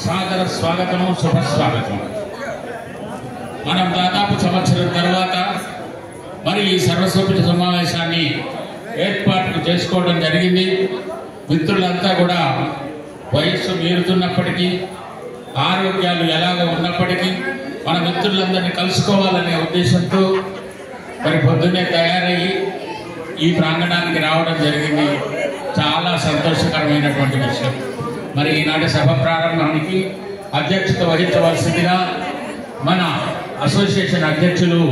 సాదర స్వాగతము, శుభస్వాగతం. మనం దాదాపు సంవత్సరం తర్వాత మరి ఈ సర్వసభ్యుల సమావేశాన్ని ఏర్పాటు చేసుకోవడం జరిగింది. మిత్రులంతా కూడా వయస్సు మీరుతున్నప్పటికీ, ఆరోగ్యాలు ఎలాగో ఉన్నప్పటికీ మన మిత్రులందరినీ కలుసుకోవాలనే ఉద్దేశంతో మరి పొద్దున్నే తయారయ్యి ఈ ప్రాంగణానికి రావడం జరిగింది. చాలా సంతోషకరమైనటువంటి విషయం. మరి ఈనాటి సభ ప్రారంభానికి అధ్యక్షత వహించవలసిందిగా మన అసోసియేషన్ అధ్యక్షులు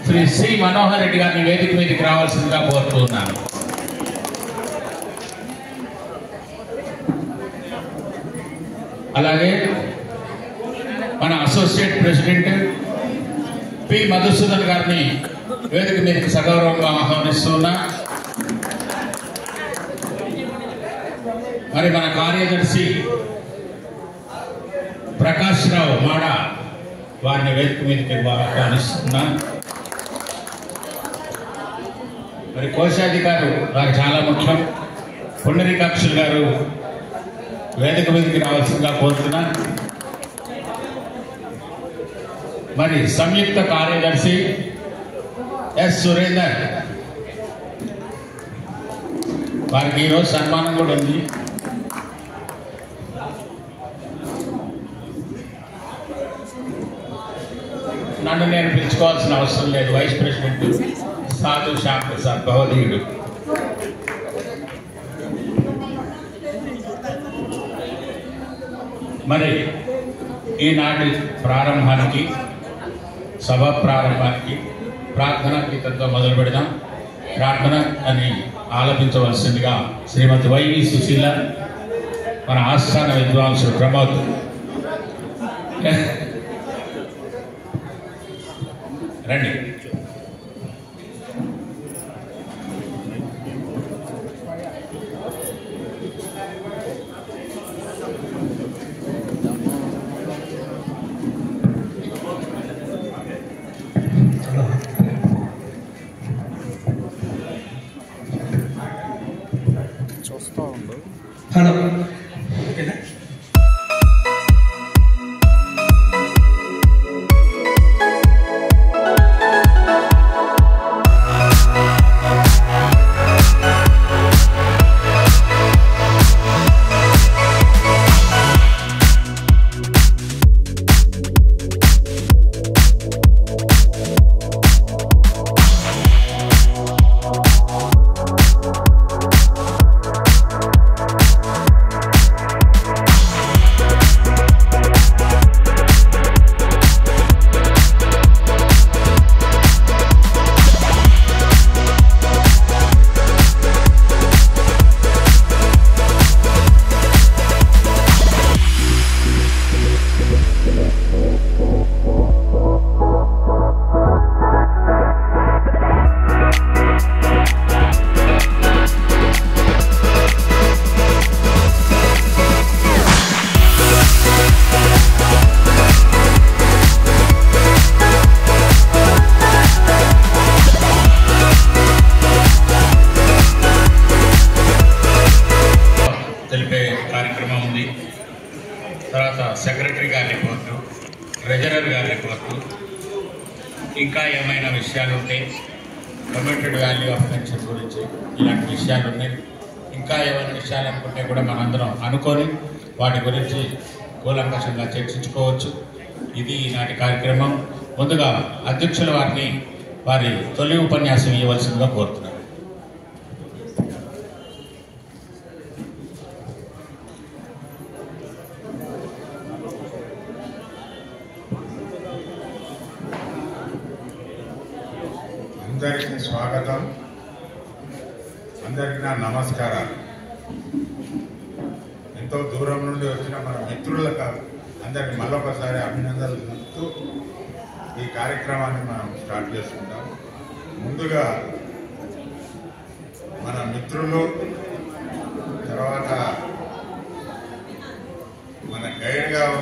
శ్రీ సి మనోహర్ రెడ్డి గారిని వేదిక మీదకి రావాల్సిందిగా కోరుతున్నాను. అలాగే మన అసోసియేట్ ప్రెసిడెంట్ పి మధుసూదన్ గారిని వేదిక మీదకి సగౌరవంగా ఆహ్వానిస్తున్నా. మరి మన కార్యదర్శి ప్రకాష్ రావు మాడ వారిని వేదిక మీదకి ఆహ్వానిస్తున్నాను. మరి కోశాధికారు వారు చాలా ముఖ్యం, పుండరీకాక్షులు గారు వేదిక మీదకి రావాల్సిందిగా కోరుతున్నాను. మరి సంయుక్త కార్యదర్శి ఎస్ సురేందర్ వారికి ఈరోజు సన్మానం కూడా ఉంది. నన్ను నేను పిలుచుకోవాల్సిన అవసరం లేదు. వైస్ ప్రెసిడెంట్ సాధు శ్యామ్ ప్రసాద్ భవదీయుడు. మరి ఈనాటి ప్రారంభానికి, సభ ప్రారంభానికి ప్రార్థనా గీతంతో మొదలు పెడదాం. ప్రార్థన అని ఆలపించవలసిందిగా శ్రీమతి వైవి సుశీల, మన ఆస్థాన విద్వాంసుడు ప్రమోద్ రండి. హలో. సెక్రటరీ గారి రిపోర్టు, ట్రెజరర్ గారి రిపోర్టు, ఇంకా ఏమైనా విషయాలు ఉంటే కమిటెడ్ వాల్యూ ఆఫ్ పెన్షన్ గురించి ఇలాంటి విషయాలు ఉన్నాయి. ఇంకా ఏమైనా విషయాలు అనుకుంటే కూడా మనందరం అనుకొని వాటి గురించి కూలంకషంగా చర్చించుకోవచ్చు. ఇది ఈనాటి కార్యక్రమం. ముందుగా అధ్యక్షుల వారిని వారి తొలి ఉపన్యాసం ఇవ్వవలసిందిగా కోరుతున్నాను. అందరికీ స్వాగతం, అందరికీ నా నమస్కారాలు. ఎంతో దూరం నుండి వచ్చిన మన మిత్రులకు అందరికీ మళ్ళొకసారి అభినందనలు తెలుపుతూ ఈ కార్యక్రమాన్ని మనం స్టార్ట్ చేసుకుంటాం. ముందుగా మన మిత్రులు, తర్వాత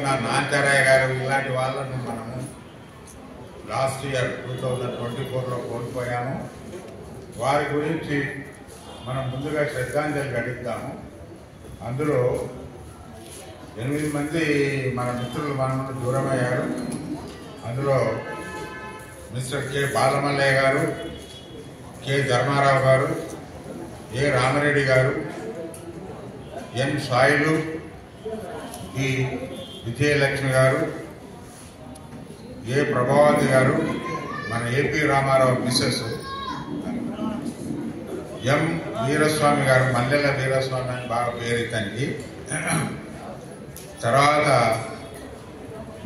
ఉన్న నాంచారయ్య గారు ఇలాంటి వాళ్ళను మనము లాస్ట్ ఇయర్ 2024లో కోల్పోయాము. వారి గురించి మనం ముందుగా శ్రద్ధాంజలి ఘటిద్దాము. అందులో 8 మంది మన మిత్రులు మన నుండి దూరమయ్యారు. అందులో మిస్టర్ కె బాలమల్లయ్య గారు, కె ధర్మారావు గారు, ఏ రామరెడ్డి గారు, ఎన్ సాయిలు, ఈ విజయలక్ష్మి గారు, ఏ ప్రభావతి గారు, మన ఏపీ రామారావు మిస్సెస్ ఎం వీరస్వామి గారు, మల్లెల వీరస్వామి అని బాగా పేరు ఇతనికి. తర్వాత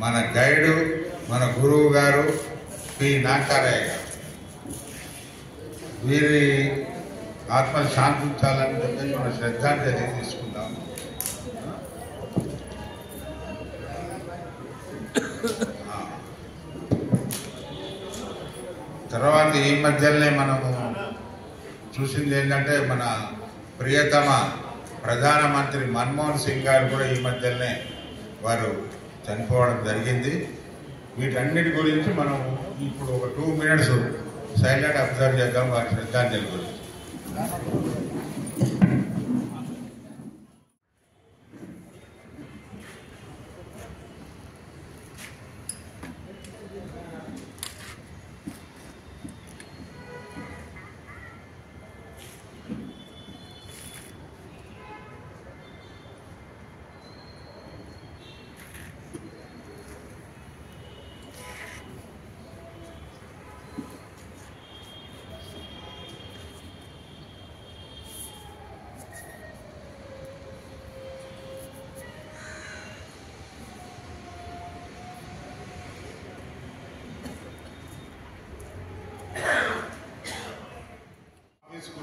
మన గైడు, మన గురువు గారు పి నాంచారయ్య గారు. వీరి ఆత్మ శాంతించాలని చెప్పి మన శ్రద్ధాంజలి తీసుకుందాము. తర్వాత ఈ మధ్యలోనే మనము చూసింది ఏంటంటే మన ప్రియతమ ప్రధానమంత్రి మన్మోహన్ సింగ్ గారు కూడా ఈ మధ్యలోనే వారు చనిపోవడం జరిగింది. వీటన్నిటి గురించి మనం ఇప్పుడు ఒక 2 minutes సైలెంట్ అబ్జర్వ్ చేద్దాం వారి శ్రద్ధాంజలి గురించి.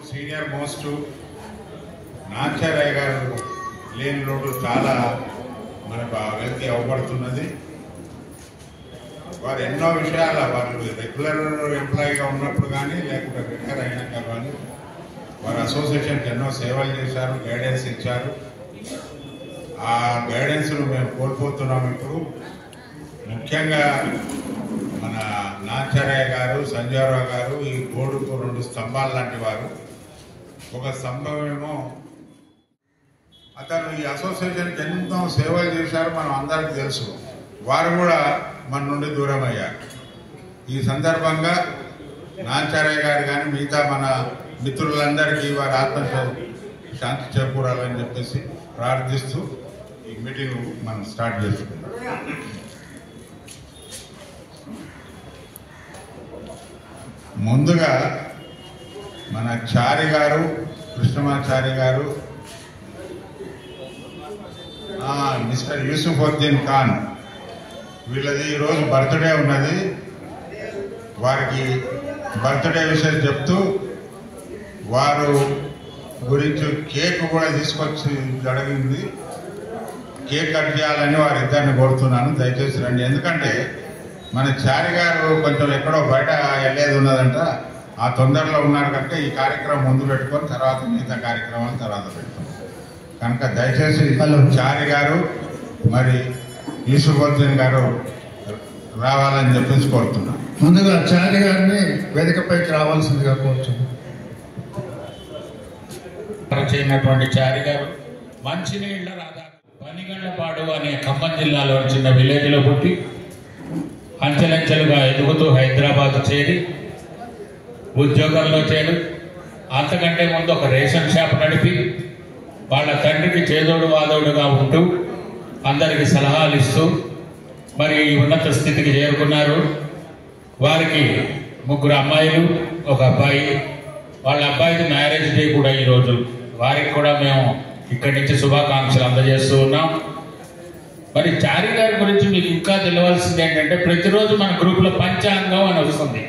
సీనియర్ మోస్ట్ నాంచారయ్య గారు లేని లోటు చాలా మనకు వెళ్తే అవపడుతున్నది. వారు ఎన్నో విషయాల వాళ్ళు రెగ్యులర్ ఎంప్లాయీగా ఉన్నప్పుడు కానీ లేకుంటే రిటైర్ అయినాక కానీ వారు అసోసియేషన్కి ఎన్నో సేవలు చేశారు, గైడెన్స్ ఇచ్చారు. ఆ గైడెన్స్ను మేము కోల్పోతున్నాం ఇప్పుడు. ముఖ్యంగా మన నాంచారయ్య గారు, సంజయరావు గారు ఈ గోడుకు 2 స్తంభాలు లాంటి వారు. ఒక స్తంభం ఏమో అతను ఈ అసోసియేషన్కి ఎంతో సేవలు చేశారు, మనం అందరికీ తెలుసు. వారు కూడా మన నుండి దూరం అయ్యారు. ఈ సందర్భంగా నాంచారయ్య గారు కానీ మిగతా మన మిత్రులందరికీ వారి ఆత్మ శాంతి చేకూరాలని చెప్పేసి ప్రార్థిస్తూ ఈ మీటింగ్ మనం స్టార్ట్ చేసుకుంటాం. ముందుగా మన చారి గారు, కృష్ణమాచారి గారు, మిస్టర్ యూసుఫుద్దీన్ ఖాన్ వీళ్ళది ఈరోజు బర్త్డే ఉన్నది. వారికి బర్త్డే విషయం చెప్తూ వారు గురించి కేక్ కూడా తీసుకొచ్చి జరిగింది. కేక్ కట్ చేయాలని వారిద్దరిని కోరుతున్నాను, దయచేసి రండి. ఎందుకంటే మన చారి గారు కొంచెం ఎక్కడో బయట వెళ్ళేది ఉన్నదంట, ఆ తొందరలో ఉన్నారు కనుక ఈ కార్యక్రమం ముందు పెట్టుకొని తర్వాత మిగతా కార్యక్రమాలు తర్వాత పెట్టుకోండి. కనుక దయచేసి చారి గారు మరి యూసుఫుద్దీన్ గారు రావాలని చెప్పేసి కోరుతున్నాను. ముందుగా చారి గారిని వేదికపైకి రావాల్సిందిగా కోరుతున్నాను. చేయనటువంటి చారి గారు మంచినీళ్ల రాధా పనిగండ్లపాడు అనే ఖమ్మం జిల్లాలో చిన్న విలేజ్లో పుట్టి అంచెలంచెలుగా ఎదుగుతూ హైదరాబాద్ చేరి ఉద్యోగంలో చేరు. అంతకంటే ముందు ఒక రేషన్ షాప్ నడిపి వాళ్ళ తండ్రికి చేదోడు వాదోడుగా ఉంటూ అందరికి సలహాలు ఇస్తూ మరి ఉన్నత స్థితికి చేరుకున్నారు. వారికి 3 అమ్మాయిలు, 1 అబ్బాయి. వాళ్ళ అబ్బాయికి మ్యారేజ్ డే కూడా ఈరోజు. వారికి కూడా మేము ఇక్కడి నుంచి శుభాకాంక్షలు అందజేస్తూ ఉన్నాం. మరి చారి గారి గురించి మీకు ఇంకా తెలియాల్సింది ఏంటంటే ప్రతిరోజు మన గ్రూపులో పంచాంగం అని వస్తుంది.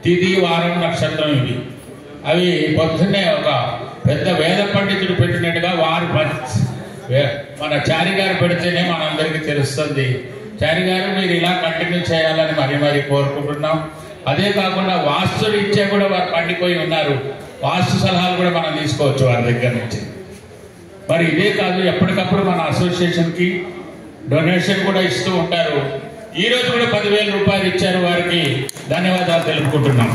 తిథి, వారం, నక్షత్రం ఇవి. అవి పొద్దున్నే ఒక పెద్ద వేద పండితుడు పెట్టినట్టుగా వారు మన చారి గారు పెడితేనే మనందరికీ తెలుస్తుంది. చారి గారు మీరు ఇలా కంటిన్యూ చేయాలని మరీ కోరుకుంటున్నాం. అదే కాకుండా వాస్తు రీత్యా కూడా వారు పండిపోయి ఉన్నారు. వాస్తు సలహాలు కూడా మనం తీసుకోవచ్చు వారి దగ్గర నుంచి. మరి ఇదే కాదు, ఎప్పటికప్పుడు మన అసోసియేషన్కి డొనేషన్ కూడా ఇస్తూ ఉంటారు. ఈ రోజు కూడా 10,000 రూపాయలు ఇచ్చారు. వారికి ధన్యవాదాలు తెలుపుకుంటున్నాం.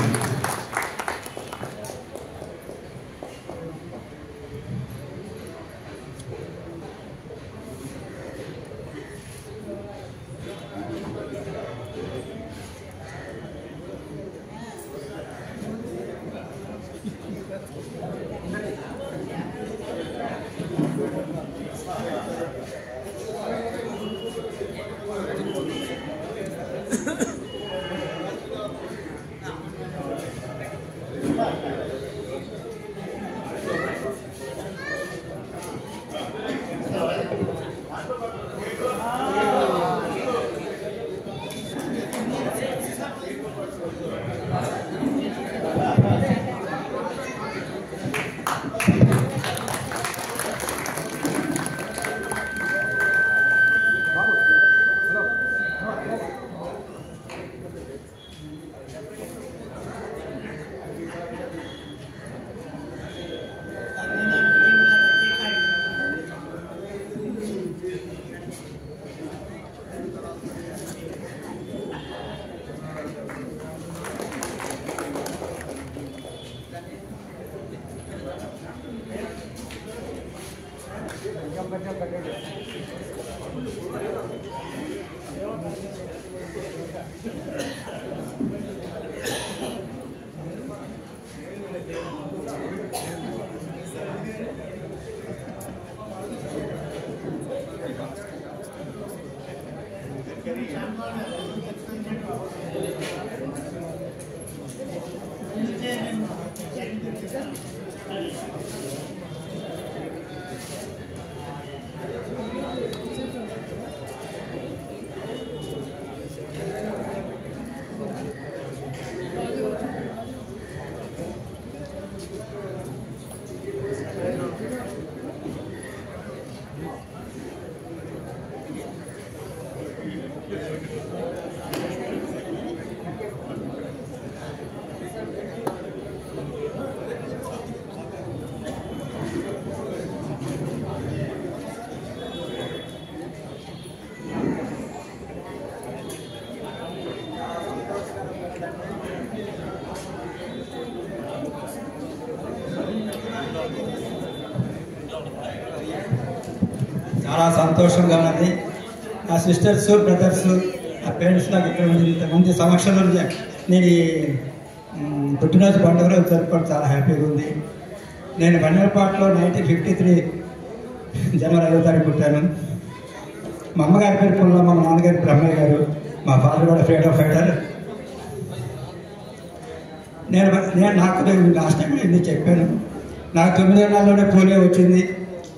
చాలా సంతోషంగా ఉన్నది. నా సిస్టర్స్ బ్రదర్స్ నా పేరెంట్స్ నాకు ఇక్కడ ఇంతమంది సమక్షంలో నేను పుట్టినరోజు పండుగ జరుపుకోవడం చాలా హ్యాపీగా ఉంది. నేను బండలపాటలో 1953 జనవరి 5వ తారీఖు పుట్టాను. మా అమ్మగారి పేరు పుల్లమ్మ, మా నాన్నగారి బ్రహ్మయ్య గారు, మా ఫాదర్ కూడా ఫ్రీడమ్ ఫైటర్. నాకు లాస్ట్ టైం ఇది చెప్పాను. నాకు 9 నెలల్లోనే పోలియో వచ్చింది.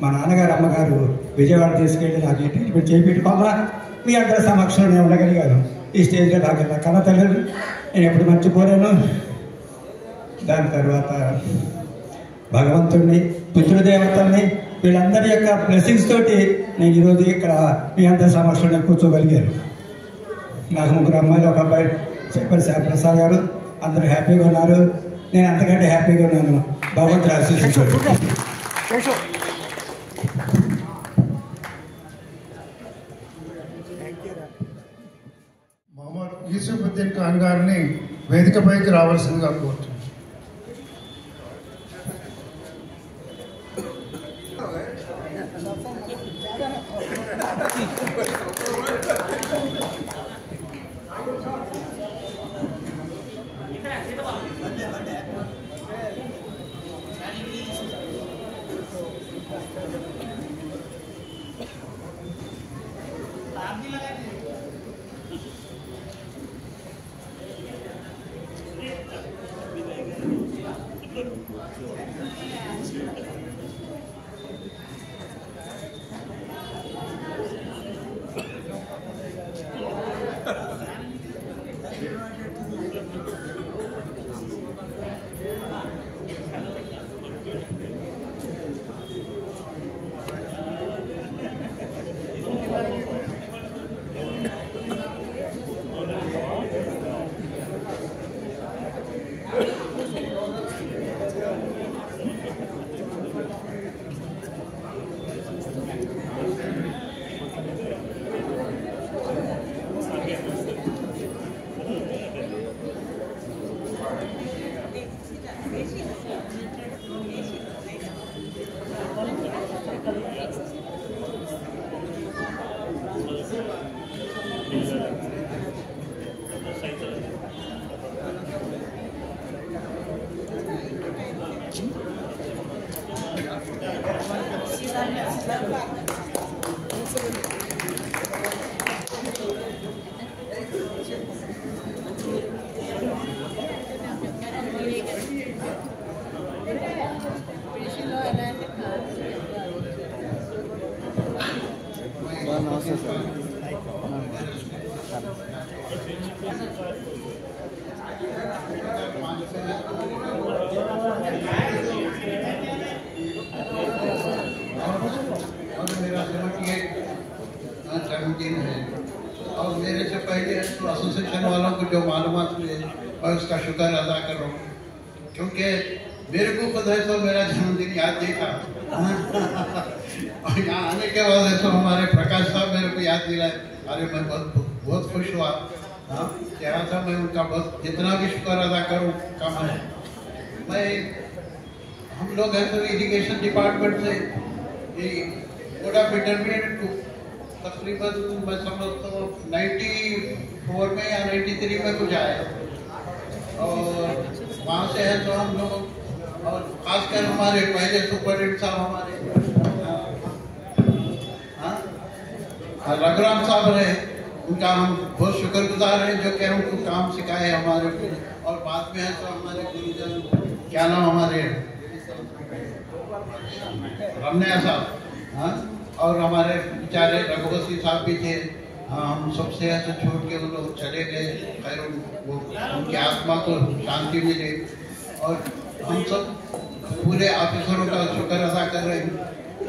మా నాన్నగారు అమ్మగారు విజయవాడ తీసుకెళ్ళి నాకు ట్రీట్మెంట్ చేయించుకోవాలా మీ అందరి సమక్షంలో నేను ఉండగలిగాను. ఈ స్టేజ్లో నాకు కన్న తల్లి నేను ఎప్పుడు మర్చిపోలేను. దాని తర్వాత భగవంతుడిని, పితృదేవతల్ని, వీళ్ళందరి యొక్క బ్లెస్సింగ్స్ తోటి నేను ఈరోజు ఇక్కడ మీ అందరి సమక్షంలో కూర్చోగలిగాను. నాకు 3 అమ్మాయిలు, 1 అబ్బాయి. చెప్పారు ప్రసాద్ గారు, అందరూ హ్యాపీగా ఉన్నారు. నేను అంతకంటే హ్యాపీగా ఉన్నాను. భగవంతుడు ఆశీర్వదించాడు. మొహమ్మద్ యూసుఫుద్దీన్ ఖాన్ గారిని వేదికపైకి రావాల్సిందిగా కోరుతున్నాను. मेरा 78 जन्मदिन है और मेरे से पहले तो एसोसिएशन वालों को जो मालूमात मिले मैं उसका शुक्र अदा कर रहा हूँ, क्योंकि मेरे को खुद है तो मेरा जन्मदिन याद नहीं था और यहाँ आने के बाद है तो हमारे प्रकाश साहब मेरे को याद दिलाए। अरे मैं बहुत खुश हुआ। क्या था मैं उनका बहुत जितना भी शुक्र अदा करूँ कम है। मैं हम लोग हैं तो इरिगेशन डिपार्टमेंट से कोड ऑफ इंटरमीडिएट को तकरीबन मैं समझता हूँ 94 में या 93 में कुछ आया और वहाँ से है तो हम लोग और खासकर हमारे पहले सुपरिटेंडेंट साहब हमारे रघुराम साहब रहे, उनका हम बहुत शुक्रगुजार हैं जो कि हमको काम सिखाए हमारे को। और बाद में है तो हमारे गुरुजन क्या नाम हमारे रमनैया साहब और हमारे बेचारे रघुवंशी साहब भी थे। हम सबसे ऐसे छोड़ के वो लोग चले गए, खैर वो उनकी आत्मा को शांति मिले। और हम सब पूरे ऑफिसरों का शुक्र अदा कर रहे हैं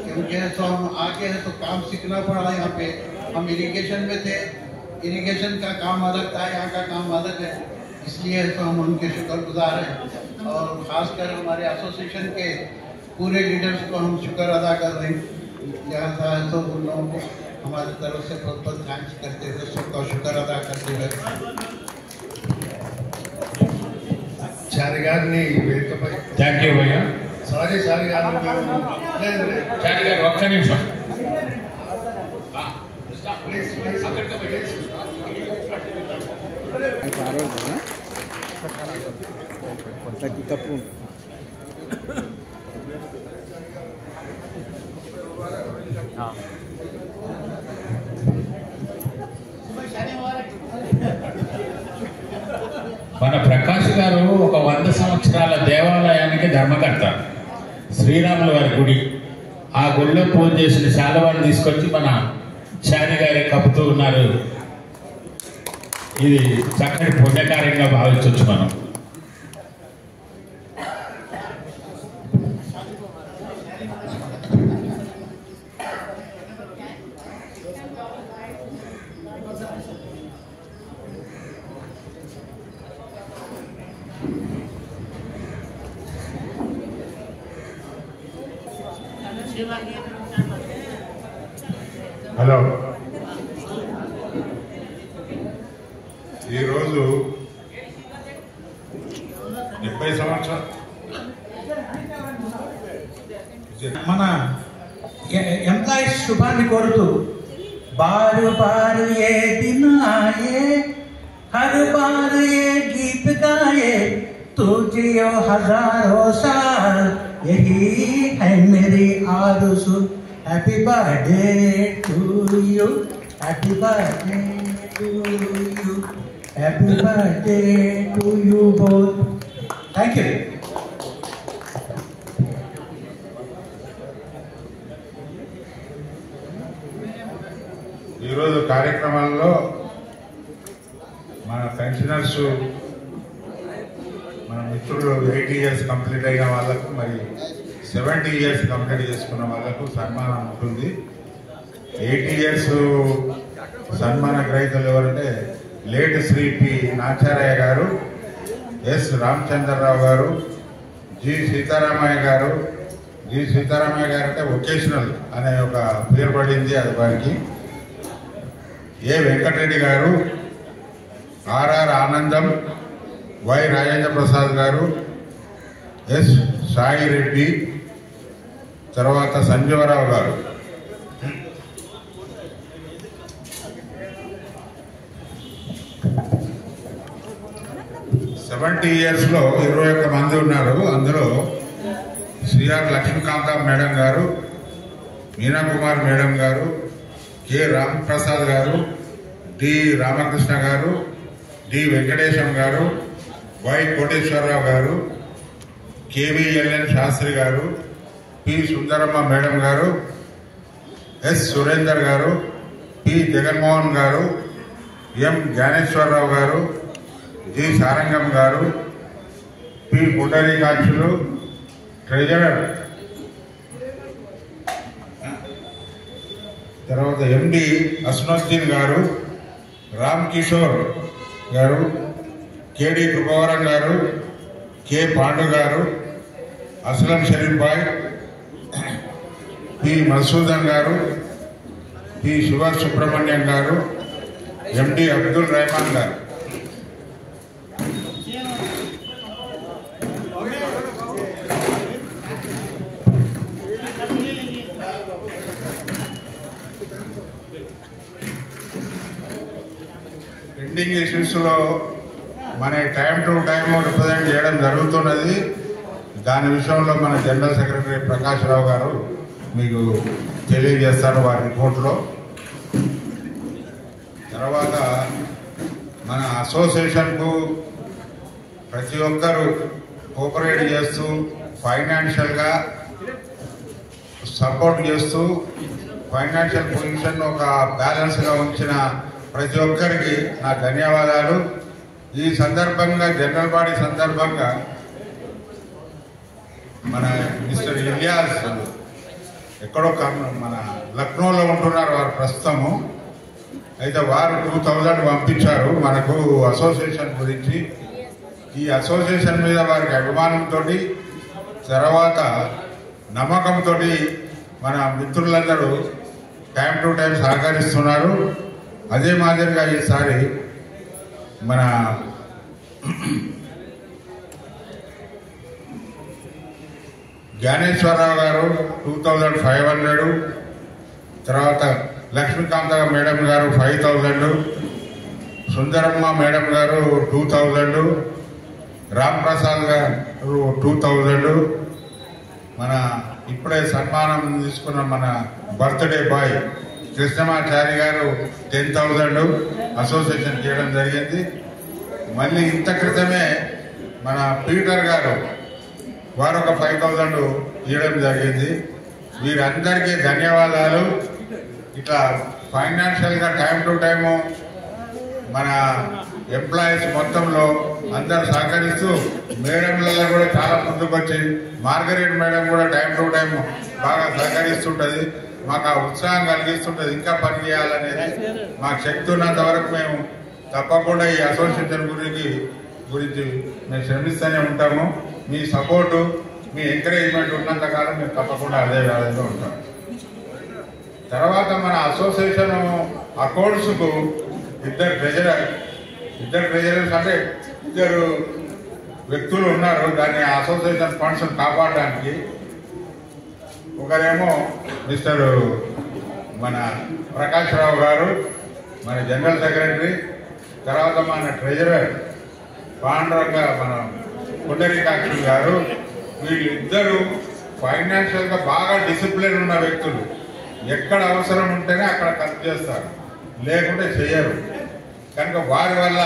क्योंकि तो हम आगे हैं तो काम सीखना पड़ा। यहाँ पे हम इरिगेशन में थे, इरिगेशन का काम अलग था, यहाँ का काम अलग है, इसलिए तो हम उनके शुक्रगुजार हैं। और ख़ासकर हमारे एसोसिएशन के पूरे लीडर्स को हम शुक्र अदा कर रहे हैं। लिहाजा तो उन लोगों को हमारी तरफ से बहुत बहुत थैंक्स करते हुए सबका शुक्र अदा करते हुए థ్యాంక్ యూ భయ్యా. చారి గారు ఒక్క నిమిషం తప్పు మన ప్రకాష్ గారు ఒక 100 సంవత్సరాల దేవాలయానికి ధర్మకర్త. శ్రీరాముల వారి గుడి, ఆ గుడిలో పూజ చేసిన శాలువాలు తీసుకొచ్చి మన చారి గారి కప్పుతూ ఉన్నారు. ఇది చక్కటి పుణ్యకార్యంగా భావించవచ్చు మనం. హలో, ఈరోజు 70 సంవత్సరాలు మన ఎంప్లాయీస్ శుభాన్ని కోరుతూ बार बार ये दिन आए, हर बार ये गीत गाए, तू जियो हजारों साल, यही है मेरी आरज़ू. Happy birthday to you, happy birthday to you, happy birthday to you both. Thank you. ఈరోజు కార్యక్రమాల్లో మన పెన్షనర్స్, మన మిత్రులు 80 ఇయర్స్ కంప్లీట్ అయిన వాళ్ళకు, మరి 70 ఇయర్స్ కంప్లీట్ చేసుకున్న వాళ్ళకు సన్మానం ఉంటుంది. 80 ఇయర్స్ సన్మాన గ్రహీతలు ఎవరంటే లేట్ శ్రీ పి నాచారయ్య గారు, ఎస్ రామచంద్రరావు గారు, జి సీతారామయ్య గారు. జి సీతారామయ్య గారు అంటే వొకేషనల్ అనే ఒక పేరు పడింది అది వారికి. ఏ వెంకటరెడ్డి గారు, ఆర్ఆర్ ఆనందం, వై రాజేంద్ర ప్రసాద్ గారు, ఎస్ సాయి రెడ్డి, తర్వాత సంజీవరావు గారు. సెవెంటీ ఇయర్స్లో 21 మంది ఉన్నారు. అందులో సిఆర్ లక్ష్మీకాంత మేడం గారు, మీనా కుమార్ మేడం గారు, కె రామప్రసాద్ గారు, డి రామకృష్ణ గారు, డి వెంకటేశం గారు, వై కోటేశ్వరరావు గారు, కేవీఎల్ఎన్ శాస్త్రి గారు, పి సుందరమ్మ మేడం గారు, ఎస్ సురేందర్ గారు, పి జగన్మోహన్ గారు, ఎం జ్ఞానేశ్వరరావు గారు, జి సారంగం గారు, పి పుండరీకాక్షులు, ట్రెజరర్ తర్వాత ఎండి అస్నుద్దీన్ గారు, రామ్ కిషోర్ గారు, కేడి కృపవరం గారు, కె పాండు గారు, అస్లం షరీఫ్ బాయ్, పి మసూదన్ గారు, పి శివ సుబ్రహ్మణ్యం గారు, ఎండి అబ్దుల్ రెహమాన్ గారు. పెండింగ్ ఇష్యూస్లో మన టైం టు టైం రిప్రజెంట్ చేయడం జరుగుతున్నది. దాని విషయంలో మన జనరల్ సెక్రటరీ ప్రకాష్ రావు గారు మీకు తెలియజేస్తారు వారి రిపోర్ట్లో. తర్వాత మన అసోసియేషన్కు ప్రతి ఒక్కరూ కోఆపరేట్ చేస్తూ ఫైనాన్షియల్గా సపోర్ట్ చేస్తూ ఫైనాన్షియల్ పొజిషన్ ఒక బ్యాలెన్స్గా ఉంచిన ప్రతి ఒక్కరికి నా ధన్యవాదాలు. ఈ సందర్భంగా జనరల్ బాడీ సందర్భంగా మన మిస్టర్ ఇలియాస్ ఎక్కడో మన లక్నోలో ఉంటున్నారు వారు ప్రస్తుతము. అయితే వారు 2000 పంపించారు మనకు అసోసియేషన్ గురించి. ఈ అసోసియేషన్ మీద వారికి అభిమానంతో తర్వాత నమ్మకంతో మన మిత్రులందరూ టైం టు టైం సహకరిస్తున్నారు. అదే మాదిరిగా ఈసారి మన జ్ఞానేశ్వరరావు గారు 2500, తర్వాత లక్ష్మీకాంత మేడం గారు 5000, సుందరమ్మ మేడం గారు 2000, రామ్ ప్రసాద్ గారు 2000, మన ఇప్పుడే సన్మానం తీసుకున్న మన బర్త్డే బాయ్ కృష్ణమాచారి గారు 10,000 అసోసియేషన్ చేయడం జరిగింది. మళ్ళీ ఇంత క్రితమే మన పీటర్ గారు వారు ఒక 5,000 ఇవ్వడం జరిగింది. వీరందరికీ ధన్యవాదాలు. ఇట్లా ఫైనాన్షియల్గా టైం టు టైము మన ఎంప్లాయీస్ మొత్తంలో అందరు సహకరిస్తూ మేడంలలో కూడా చాలా ముందుకు వచ్చి మార్గరెట్ మేడం కూడా టైం టు టైం బాగా సహకరిస్తుంటుంది. మాకు ఆ ఉత్సాహం కలిగిస్తుంటుంది ఇంకా పని చేయాలనేది. మాకు శక్తి ఉన్నంత వరకు మేము తప్పకుండా ఈ అసోసియేషన్ గురించి మేము శ్రమిస్తూనే ఉంటాము. మీ సపోర్టు మీ ఎంకరేజ్మెంట్ ఉన్నంత కాలం మేము తప్పకుండా అదే విధంగా ఉంటాం. తర్వాత మన అసోసియేషన్ అకౌంట్స్కు ఇద్దరు ట్రెజరర్స్ అంటే ఇద్దరు వ్యక్తులు ఉన్నారు దాన్ని అసోసియేషన్ ఫండ్స్ కాపాడడానికి. ఒకరేమో మిస్టర్ మన ప్రకాష్ రావు గారు మన జనరల్ సెక్రటరీ, తర్వాత మన ట్రెజరర్ పాండురంగ మన పుండరీకాక్షులు గారు. వీళ్ళిద్దరూ ఫైనాన్షియల్గా బాగా డిసిప్లిన్ ఉన్న వ్యక్తులు. ఎక్కడ అవసరం ఉంటేనే అక్కడ ఖర్చు చేస్తారు, లేకుంటే చేయరు. కనుక వారి వల్ల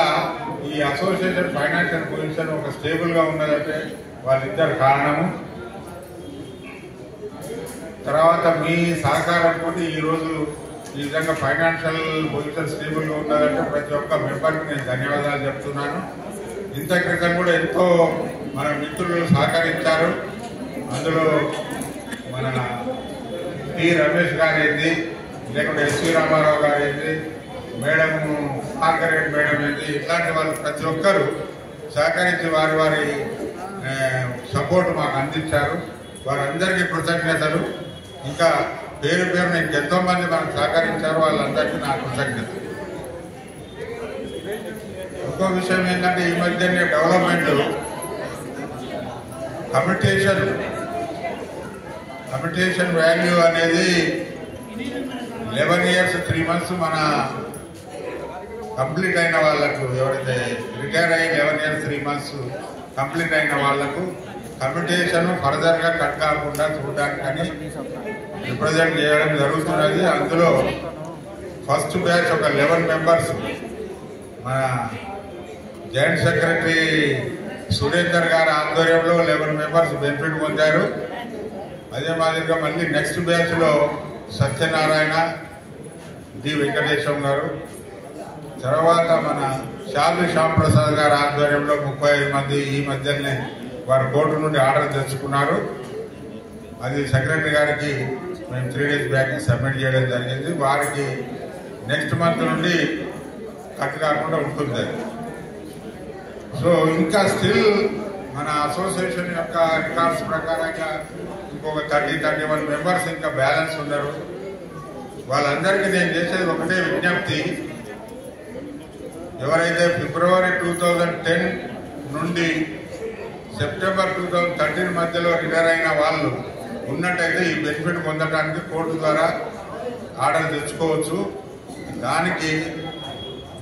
ఈ అసోసియేషన్ ఫైనాన్షియల్ పొజిషన్ ఒక స్టేబుల్గా ఉన్నదంటే వాళ్ళిద్దరు కారణము. తర్వాత మీ సహకారంతో ఈరోజు ఈ విధంగా ఫైనాన్షియల్ పొజిషన్ స్టేబుల్గా ఉన్నదంటే ప్రతి ఒక్క మెంబర్కి నేను ధన్యవాదాలు చెప్తున్నాను. ఇంత క్రితం కూడా ఎంతో మన మిత్రులు సహకరించారు. అందులో మన టి రమేష్ గారు ఏంది, లేకుంటే ఎస్వి రామారావు గారు ఏంది, మేడం మార్గరెట్ మేడం ఏంది, ఇట్లాంటి వాళ్ళు ప్రతి ఒక్కరు సహకరించి వారి సపోర్ట్ మాకు అందించారు. వారందరికీ కృతజ్ఞతలు. ఇంకా పేరు నేను ఎంతో మంది మనకు సహకరించారు, వాళ్ళందరికీ నా కృతజ్ఞతలు. ఇంకో విషయం ఏంటంటే ఈ మధ్యనే డెవలప్మెంట్ కమ్యూటేషన్ వాల్యూ అనేది 11 years 3 months మన కంప్లీట్ అయిన వాళ్లకు, ఎవరైతే రిటైర్ అయ్యి 11 years 3 months కంప్లీట్ అయిన వాళ్లకు కమ్యూటేషన్ ఫర్దర్గా కట్ కాకుండా చూడడానికి రిప్రజెంట్ చేయడం జరుగుతున్నది. అందులో ఫస్ట్ బ్యాచ్ ఒక 11 మెంబర్స్ మన జాయింట్ సెక్రటరీ సురేందర్ గారి ఆధ్వర్యంలో 11 మెంబర్స్ బెనిఫిట్ పొందారు. అదే మాదిరిగా మళ్ళీ నెక్స్ట్ బ్యాచ్లో సత్యనారాయణ, డి వెంకటేశ్వరం గారు, తర్వాత మన షాదు శ్యాంప్రసాద్ గారి ఆధ్వర్యంలో 35 మంది ఈ మధ్యనే వారి కోర్టు నుండి ఆర్డర్ తెచ్చుకున్నారు. అది సెక్రటరీ గారికి మేము 3 days బ్యాక్ సబ్మిట్ చేయడం జరిగింది. వారికి నెక్స్ట్ మంత్ నుండి కట్ కాకుండా ఉంటుంది. సో ఇంకా స్టిల్ మన అసోసియేషన్ యొక్క రికార్డ్స్ ప్రకారంగా ఇంకొక 30-31 మెంబర్స్ ఇంకా బ్యాలెన్స్ ఉన్నారు. వాళ్ళందరికీ నేను చేసేది ఒకటే విజ్ఞప్తి, ఎవరైతే ఫిబ్రవరి 2010 నుండి సెప్టెంబర్ 2013 మధ్యలో రిటైర్ అయిన వాళ్ళు ఉన్నట్టయితే ఈ బెనిఫిట్ పొందడానికి కోర్టు ద్వారా ఆర్డర్ తెచ్చుకోవచ్చు. దానికి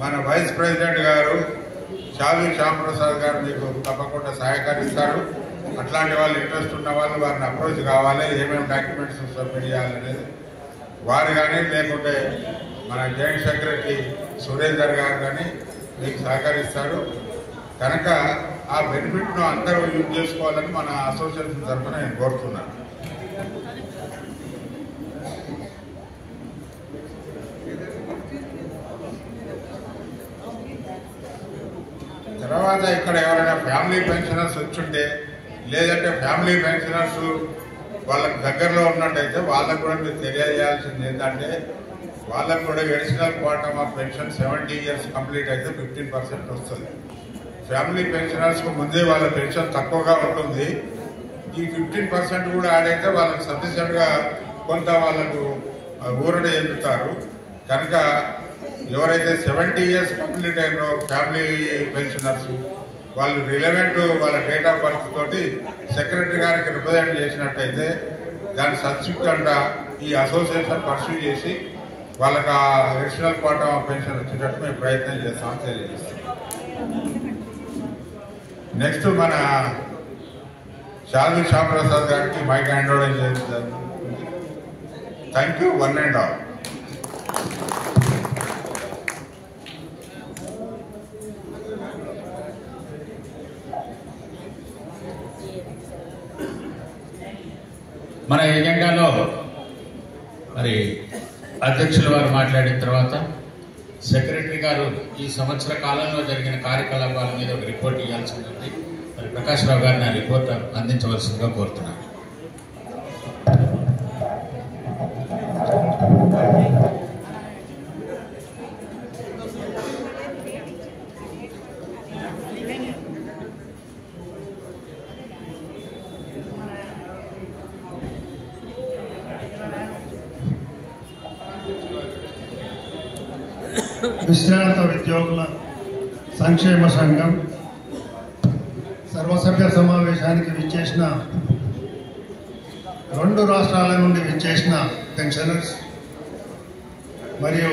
మన వైస్ ప్రెసిడెంట్ గారు షాదు శ్యాంప్రసాద్ గారు మీకు తప్పకుండా సహకరిస్తారు. అట్లాంటి వాళ్ళు ఇంట్రెస్ట్ ఉన్న వాళ్ళు వారిని అప్రోచ్ కావాలి, ఏమేమి డాక్యుమెంట్స్ సబ్మిట్ చేయాలనేది వారు కానీ, లేకుంటే మన జాయింట్ సెక్రటరీ సురేందర్ గారు కానీ మీకు సహకరిస్తారు. కనుక ఆ బెనిఫిట్ను అందరూ యూజ్ చేసుకోవాలని మన అసోసియేషన్ తరఫున నేను కోరుతున్నాను. తర్వాత ఇక్కడ ఎవరైనా ఫ్యామిలీ పెన్షనర్స్ వచ్చుంటే, లేదంటే ఫ్యామిలీ పెన్షనర్స్ వాళ్ళకి దగ్గరలో ఉన్నట్టయితే వాళ్ళకు కూడా మీరు తెలియజేయాల్సింది ఏంటంటే, వాళ్ళకు కూడా additional quantum of pension 70 years complete అయితే 15% వస్తుంది. ఫ్యామిలీ పెన్షనర్స్కు ముందే వాళ్ళ పెన్షన్ తక్కువగా ఉంటుంది. ఈ 15% కూడా యాడ్ అయితే వాళ్ళకి సఫిషియెంట్గా కొంత వాళ్ళకు ఊరట చెందుతారు. కనుక ఎవరైతే 70 years కంప్లీట్ అయినో ఫ్యామిలీ పెన్షనర్స్ వాళ్ళు రిలవెంట్ వాళ్ళ డేట్ ఆఫ్ బర్త్ తోటి సెక్రటరీ గారికి రిప్రజెంట్ చేసినట్టయితే దాని సబ్సిక్వెంట్గా ఈ అసోసియేషన్ పర్సూ చేసి వాళ్ళకి ఆ అడిషనల్ క్వాంటమ్ ఆఫ్ పెన్షన్ వచ్చేటట్టు మేము ప్రయత్నం చేస్తామని తెలియజేస్తాం. నెక్స్ట్ మన షాదు శ్యాంప్రసాద్ గారికి మైక్ హ్యాండ్ ఓవర్ చేస్తారు. Thank you, one and all. మన ఎజెండాలో మరి అధ్యక్షుల వారు మాట్లాడిన తర్వాత సెక్రటరీ గారు ఈ సంవత్సర కాలంలో జరిగిన కార్యకలాపాల మీద ఒక రిపోర్ట్ ఇవ్వాల్సి ఉంటుంది. మరి ప్రకాష్ రావు గారిని ఆ రిపోర్ట్ అందించవలసిందిగా కోరుతున్నాను. విశ్రాంత ఉద్యోగుల సంక్షేమ సంఘం సర్వసభ్య సమావేశానికి విచ్చేసిన 2 రాష్ట్రాల నుండి విచ్చేసిన పెన్షనర్స్ మరియు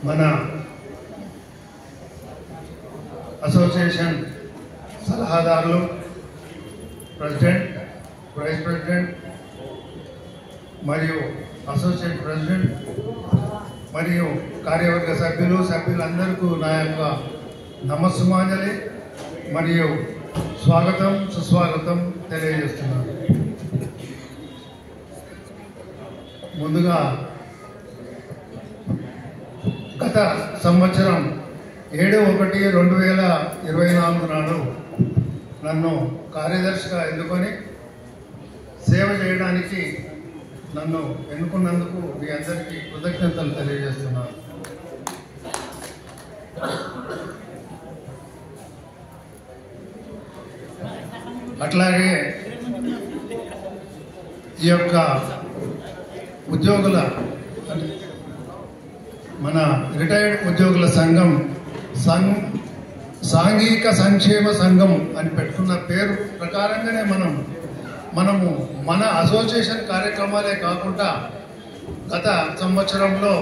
మన అసోసియేషన్ సలహాదారులు, ప్రెసిడెంట్, వైస్ ప్రెసిడెంట్ మరియు అసోసియేట్ ప్రెసిడెంట్ మరియు కార్యవర్గ సభ్యులందరికీ నా యొక్క నమస్సుమాంజలి మరియు స్వాగతం, సుస్వాగతం తెలియజేస్తున్నాను. ముందుగా గత సంవత్సరం 7/1/2024 నాడు నన్ను కార్యదర్శిగా ఎన్నుకొని సేవ చేయడానికి నన్ను ఎన్నుకున్నందుకు మీ అందరికీ కృతజ్ఞతలు తెలియజేస్తున్నాను. అట్లాగే ఈ యొక్క ఉద్యోగుల మన రిటైర్డ్ ఉద్యోగుల సంఘం సాంఘిక సంక్షేమ సంఘం అని పెట్టుకున్న పేరు ప్రకారంగానే మనము మన అసోసియేషన్ కార్యక్రమాలే కాకుండా గత సంవత్సరంలో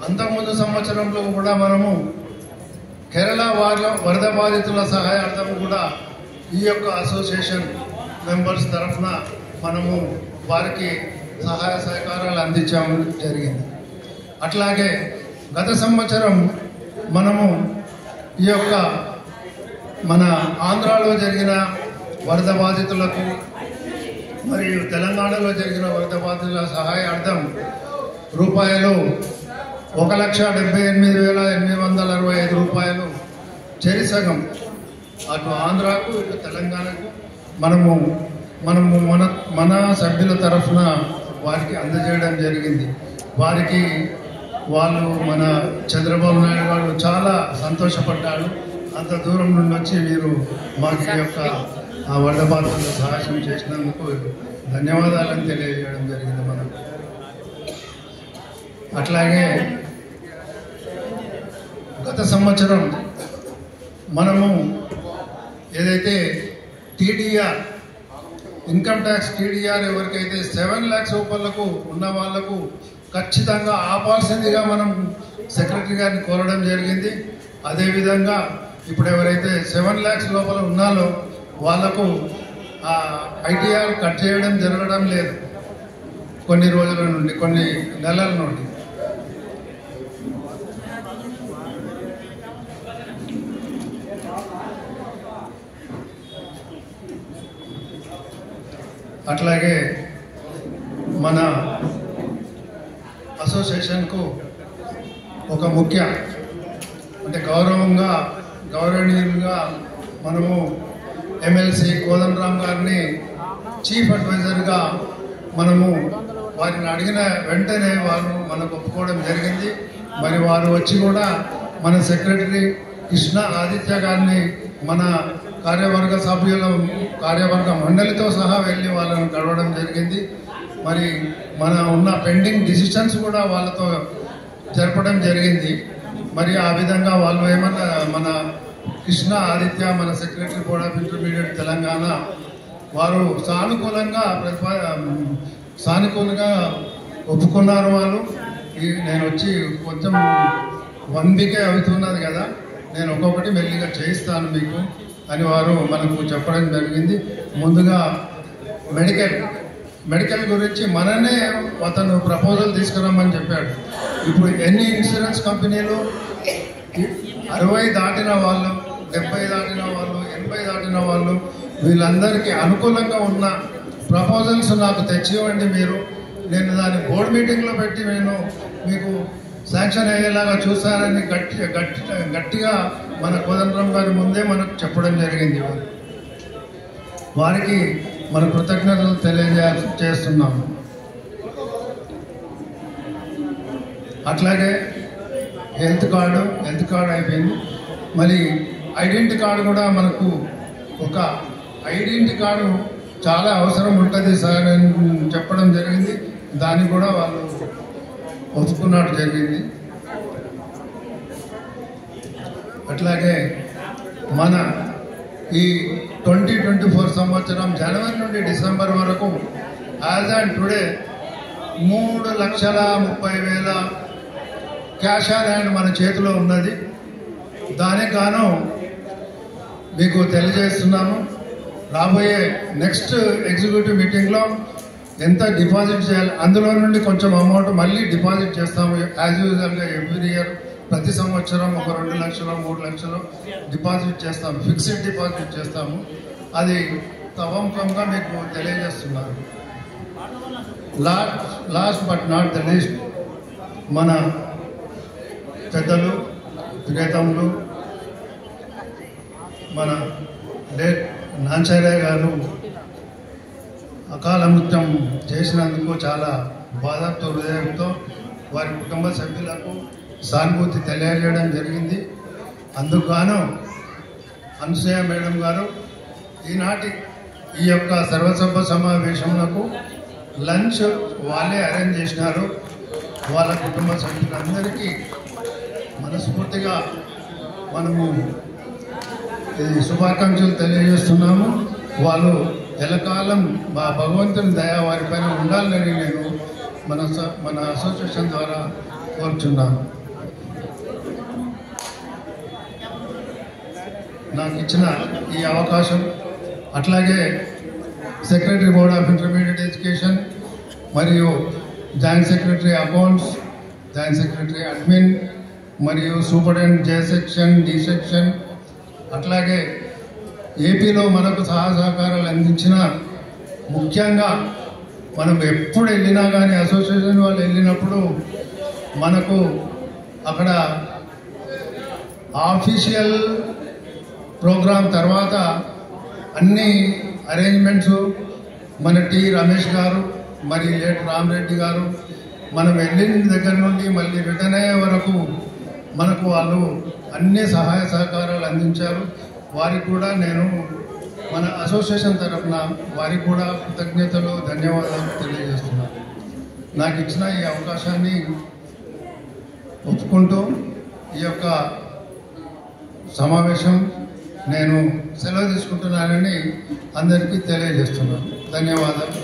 అంతకుముందు సంవత్సరంలో కూడా మనము కేరళ వరద బాధితుల సహాయార్థం కూడా ఈ యొక్క అసోసియేషన్ మెంబర్స్ తరఫున మనము వారికి సహాయ సహకారాలు అందించడం జరిగింది. అట్లాగే గత సంవత్సరం మనము ఈ యొక్క మన ఆంధ్రాలో జరిగిన వరద బాధితులకు మరియు తెలంగాణలో జరిగిన వరద బాధితుల సహాయార్థం రూపాయలు 1,78,865 రూపాయలు చెరిసగం అటు ఆంధ్రాకు ఇటు తెలంగాణకు మనము మన సభ్యుల తరఫున వారికి అందజేయడం జరిగింది. వారికి వాళ్ళు మన చంద్రబాబు నాయుడు గారు చాలా సంతోషపడ్డాడు. అంత దూరం నుండి వచ్చి మీరు మాకు ఈ యొక్క వరద బాధితులకు సహాయం చేసినందుకు ధన్యవాదాలను తెలియజేయడం జరిగింది. మనం అట్లాగే గత సంవత్సరం మనము ఏదైతే టీడీఆర్ ఇన్కమ్ ట్యాక్స్ టీడీఆర్ ఎవరికైతే 7 lakhs రూపాయలకు ఉన్న వాళ్లకు ఖచ్చితంగా ఆపాల్సిందిగా మనం సెక్రటరీ గారిని కోరడం జరిగింది. అదేవిధంగా ఇప్పుడు ఎవరైతే 7 lakhs లోపల ఉన్నారో వాళ్లకు ఐటీఆర్ కట్ చేయడం జరగడం లేదు. కొన్ని రోజుల నుండి, కొన్ని నెలల నుండి. అట్లాగే మన అసోసియేషన్కు ఒక ముఖ్య అంటే గౌరవనీయులుగా మనము ఎమ్మెల్సీ కోదండరామ్ గారిని చీఫ్ అడ్వైజర్గా మనము వారిని అడిగిన వెంటనే వారు మనకు ఒప్పుకోవడం జరిగింది. మరి వారు వచ్చి కూడా మన సెక్రటరీ కృష్ణ ఆదిత్య గారిని మన కార్యవర్గ సభ్యుల కార్యవర్గ మండలితో సహా వెళ్ళి వాళ్ళని కలవడం జరిగింది. మరి మన ఉన్న పెండింగ్ డిసిషన్స్ కూడా వాళ్ళతో జరపడం జరిగింది. మరి ఆ విధంగా వాళ్ళు ఏమన్నా మన కృష్ణ ఆదిత్య మన secretary board of intermediate Telangana వారు సానుకూలంగా ఒప్పుకున్నారు. వాళ్ళు నేను వచ్చి కొంచెం 1 week అవుతున్నది కదా, నేను ఒక్కొక్కటి మెల్లిగా చేయిస్తాను మీకు అని వారు మనకు చెప్పడం జరిగింది. ముందుగా మెడికల్ గురించి మననే అతను ప్రపోజల్ తీసుకురమ్మని చెప్పాడు. ఇప్పుడు ఎన్ని ఇన్సూరెన్స్ కంపెనీలు 60 దాటిన వాళ్ళు, 70 దాటిన వాళ్ళు, 80 దాటిన వాళ్ళు వీళ్ళందరికీ అనుకూలంగా ఉన్న ప్రపోజల్స్ నాకు తెచ్చివ్వండి మీరు, నేను దాన్ని బోర్డు మీటింగ్లో పెట్టి నేను మీకు శాంక్షన్ అయ్యేలాగా చూస్తారని గట్టిగా మన కోదండరామ్ గారి ముందే మనకు చెప్పడం జరిగింది. వారికి మన కృతజ్ఞతలు తెలియజేస్తున్నాము. అట్లాగే హెల్త్ కార్డు అయిపోయింది. మరి ఐడెంటిటీ కార్డు కూడా మనకు ఒక ఐడెంటిటీ కార్డు చాలా అవసరం ఉంటుంది సార్ అని చెప్పడం జరిగింది. దాన్ని కూడా వాళ్ళు ఒప్పుకున్నట్టు జరిగింది. అట్లాగే మన ఈ 2024 సంవత్సరం జనవరి నుండి డిసెంబర్ వరకు as and today 3,30,000 cash on hand మన చేతిలో ఉన్నది. దానికి గాను మీకు తెలియజేస్తున్నాము. రాబోయే నెక్స్ట్ ఎగ్జిక్యూటివ్ మీటింగ్లో ఎంత డిపాజిట్ చేయాలి, అందులో నుండి కొంచెం అమౌంట్ మళ్ళీ డిపాజిట్ చేస్తాము. యాజ్ యూజువల్గా ఎవ్రీ ఇయర్ ప్రతి సంవత్సరం ఒక 2 లక్షలు 3 లక్షలు డిపాజిట్ చేస్తాము, ఫిక్స్డ్ డిపాజిట్ చేస్తాము. అది తవంకంగా మీకు తెలియజేస్తున్నారు. Last but not the least మన పెద్దలు ప్రియతములు మన లేట్ నాంచార్య గారు అకాల మృత్యం చేసినందుకు చాలా బాధతో హృదయంతో వారి కుటుంబ సభ్యులకు సానుభూతి తెలియజేయడం జరిగింది. అందుకు గాను అనసూయ మేడం గారు ఈనాటి ఈ యొక్క సర్వసభ సమావేశంలో లంచ్ వాళ్ళే అరేంజ్ చేసినారు. వాళ్ళ కుటుంబ సభ్యులందరికీ మనస్ఫూర్తిగా మనము శుభాకాంక్షలు తెలియజేస్తున్నాము. వాళ్ళు ఎల్లకాలం మా భగవంతుని దయ వారిపైన ఉండాలని నేను మన అసోసియేషన్ ద్వారా కోరుచున్నాను. నాకు ఇచ్చిన ఈ అవకాశం, అట్లాగే secretary board of intermediate education మరియు joint secretary accounts, joint secretary admin మరియు superintendent J section, D section, అట్లాగే ఏపీలో మనకు సహకారాలు అందించిన, ముఖ్యంగా మనం ఎప్పుడు వెళ్ళినా కానీ అసోసియేషన్ వాళ్ళు వెళ్ళినప్పుడు మనకు అక్కడ ఆఫీషియల్ ప్రోగ్రాం తర్వాత అన్ని అరేంజ్మెంట్స్ మన టి రమేష్ గారు మరి లేట్ రామరెడ్డి గారు మనం వెళ్ళిన దగ్గర నుండి మళ్ళీ రిటర్న్ అయ్యే వరకు మనకు వాళ్ళు అన్ని సహాయ సహకారాలు అందించారు. వారికి కూడా నేను మన అసోసియేషన్ తరఫున వారికి కూడా కృతజ్ఞతలు, ధన్యవాదాలు తెలియజేస్తున్నాను. నాకు ఇచ్చిన ఈ అవకాశాన్ని ఒప్పుకుంటూ ఈ యొక్క సమావేశం నేను సెలవు తీసుకుంటున్నానని అందరికీ తెలియజేస్తున్నాను. ధన్యవాదాలు.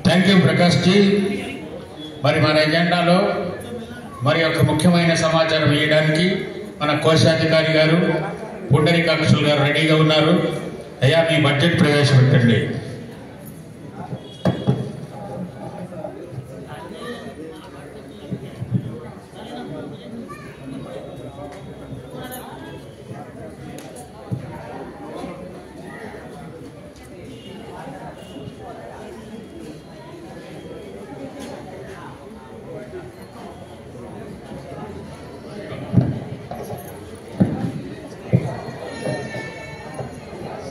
Thank you Prakash ji. మరి మన ఎజెండాలో మరి ఒక ముఖ్యమైన సమాచారం ఇవ్వడానికి మన కోశాధికారి గారు పుండరీకాక్షులు గారు రెడీగా ఉన్నారు. అయ్యా, మీ బడ్జెట్ ప్రవేశపెట్టండి.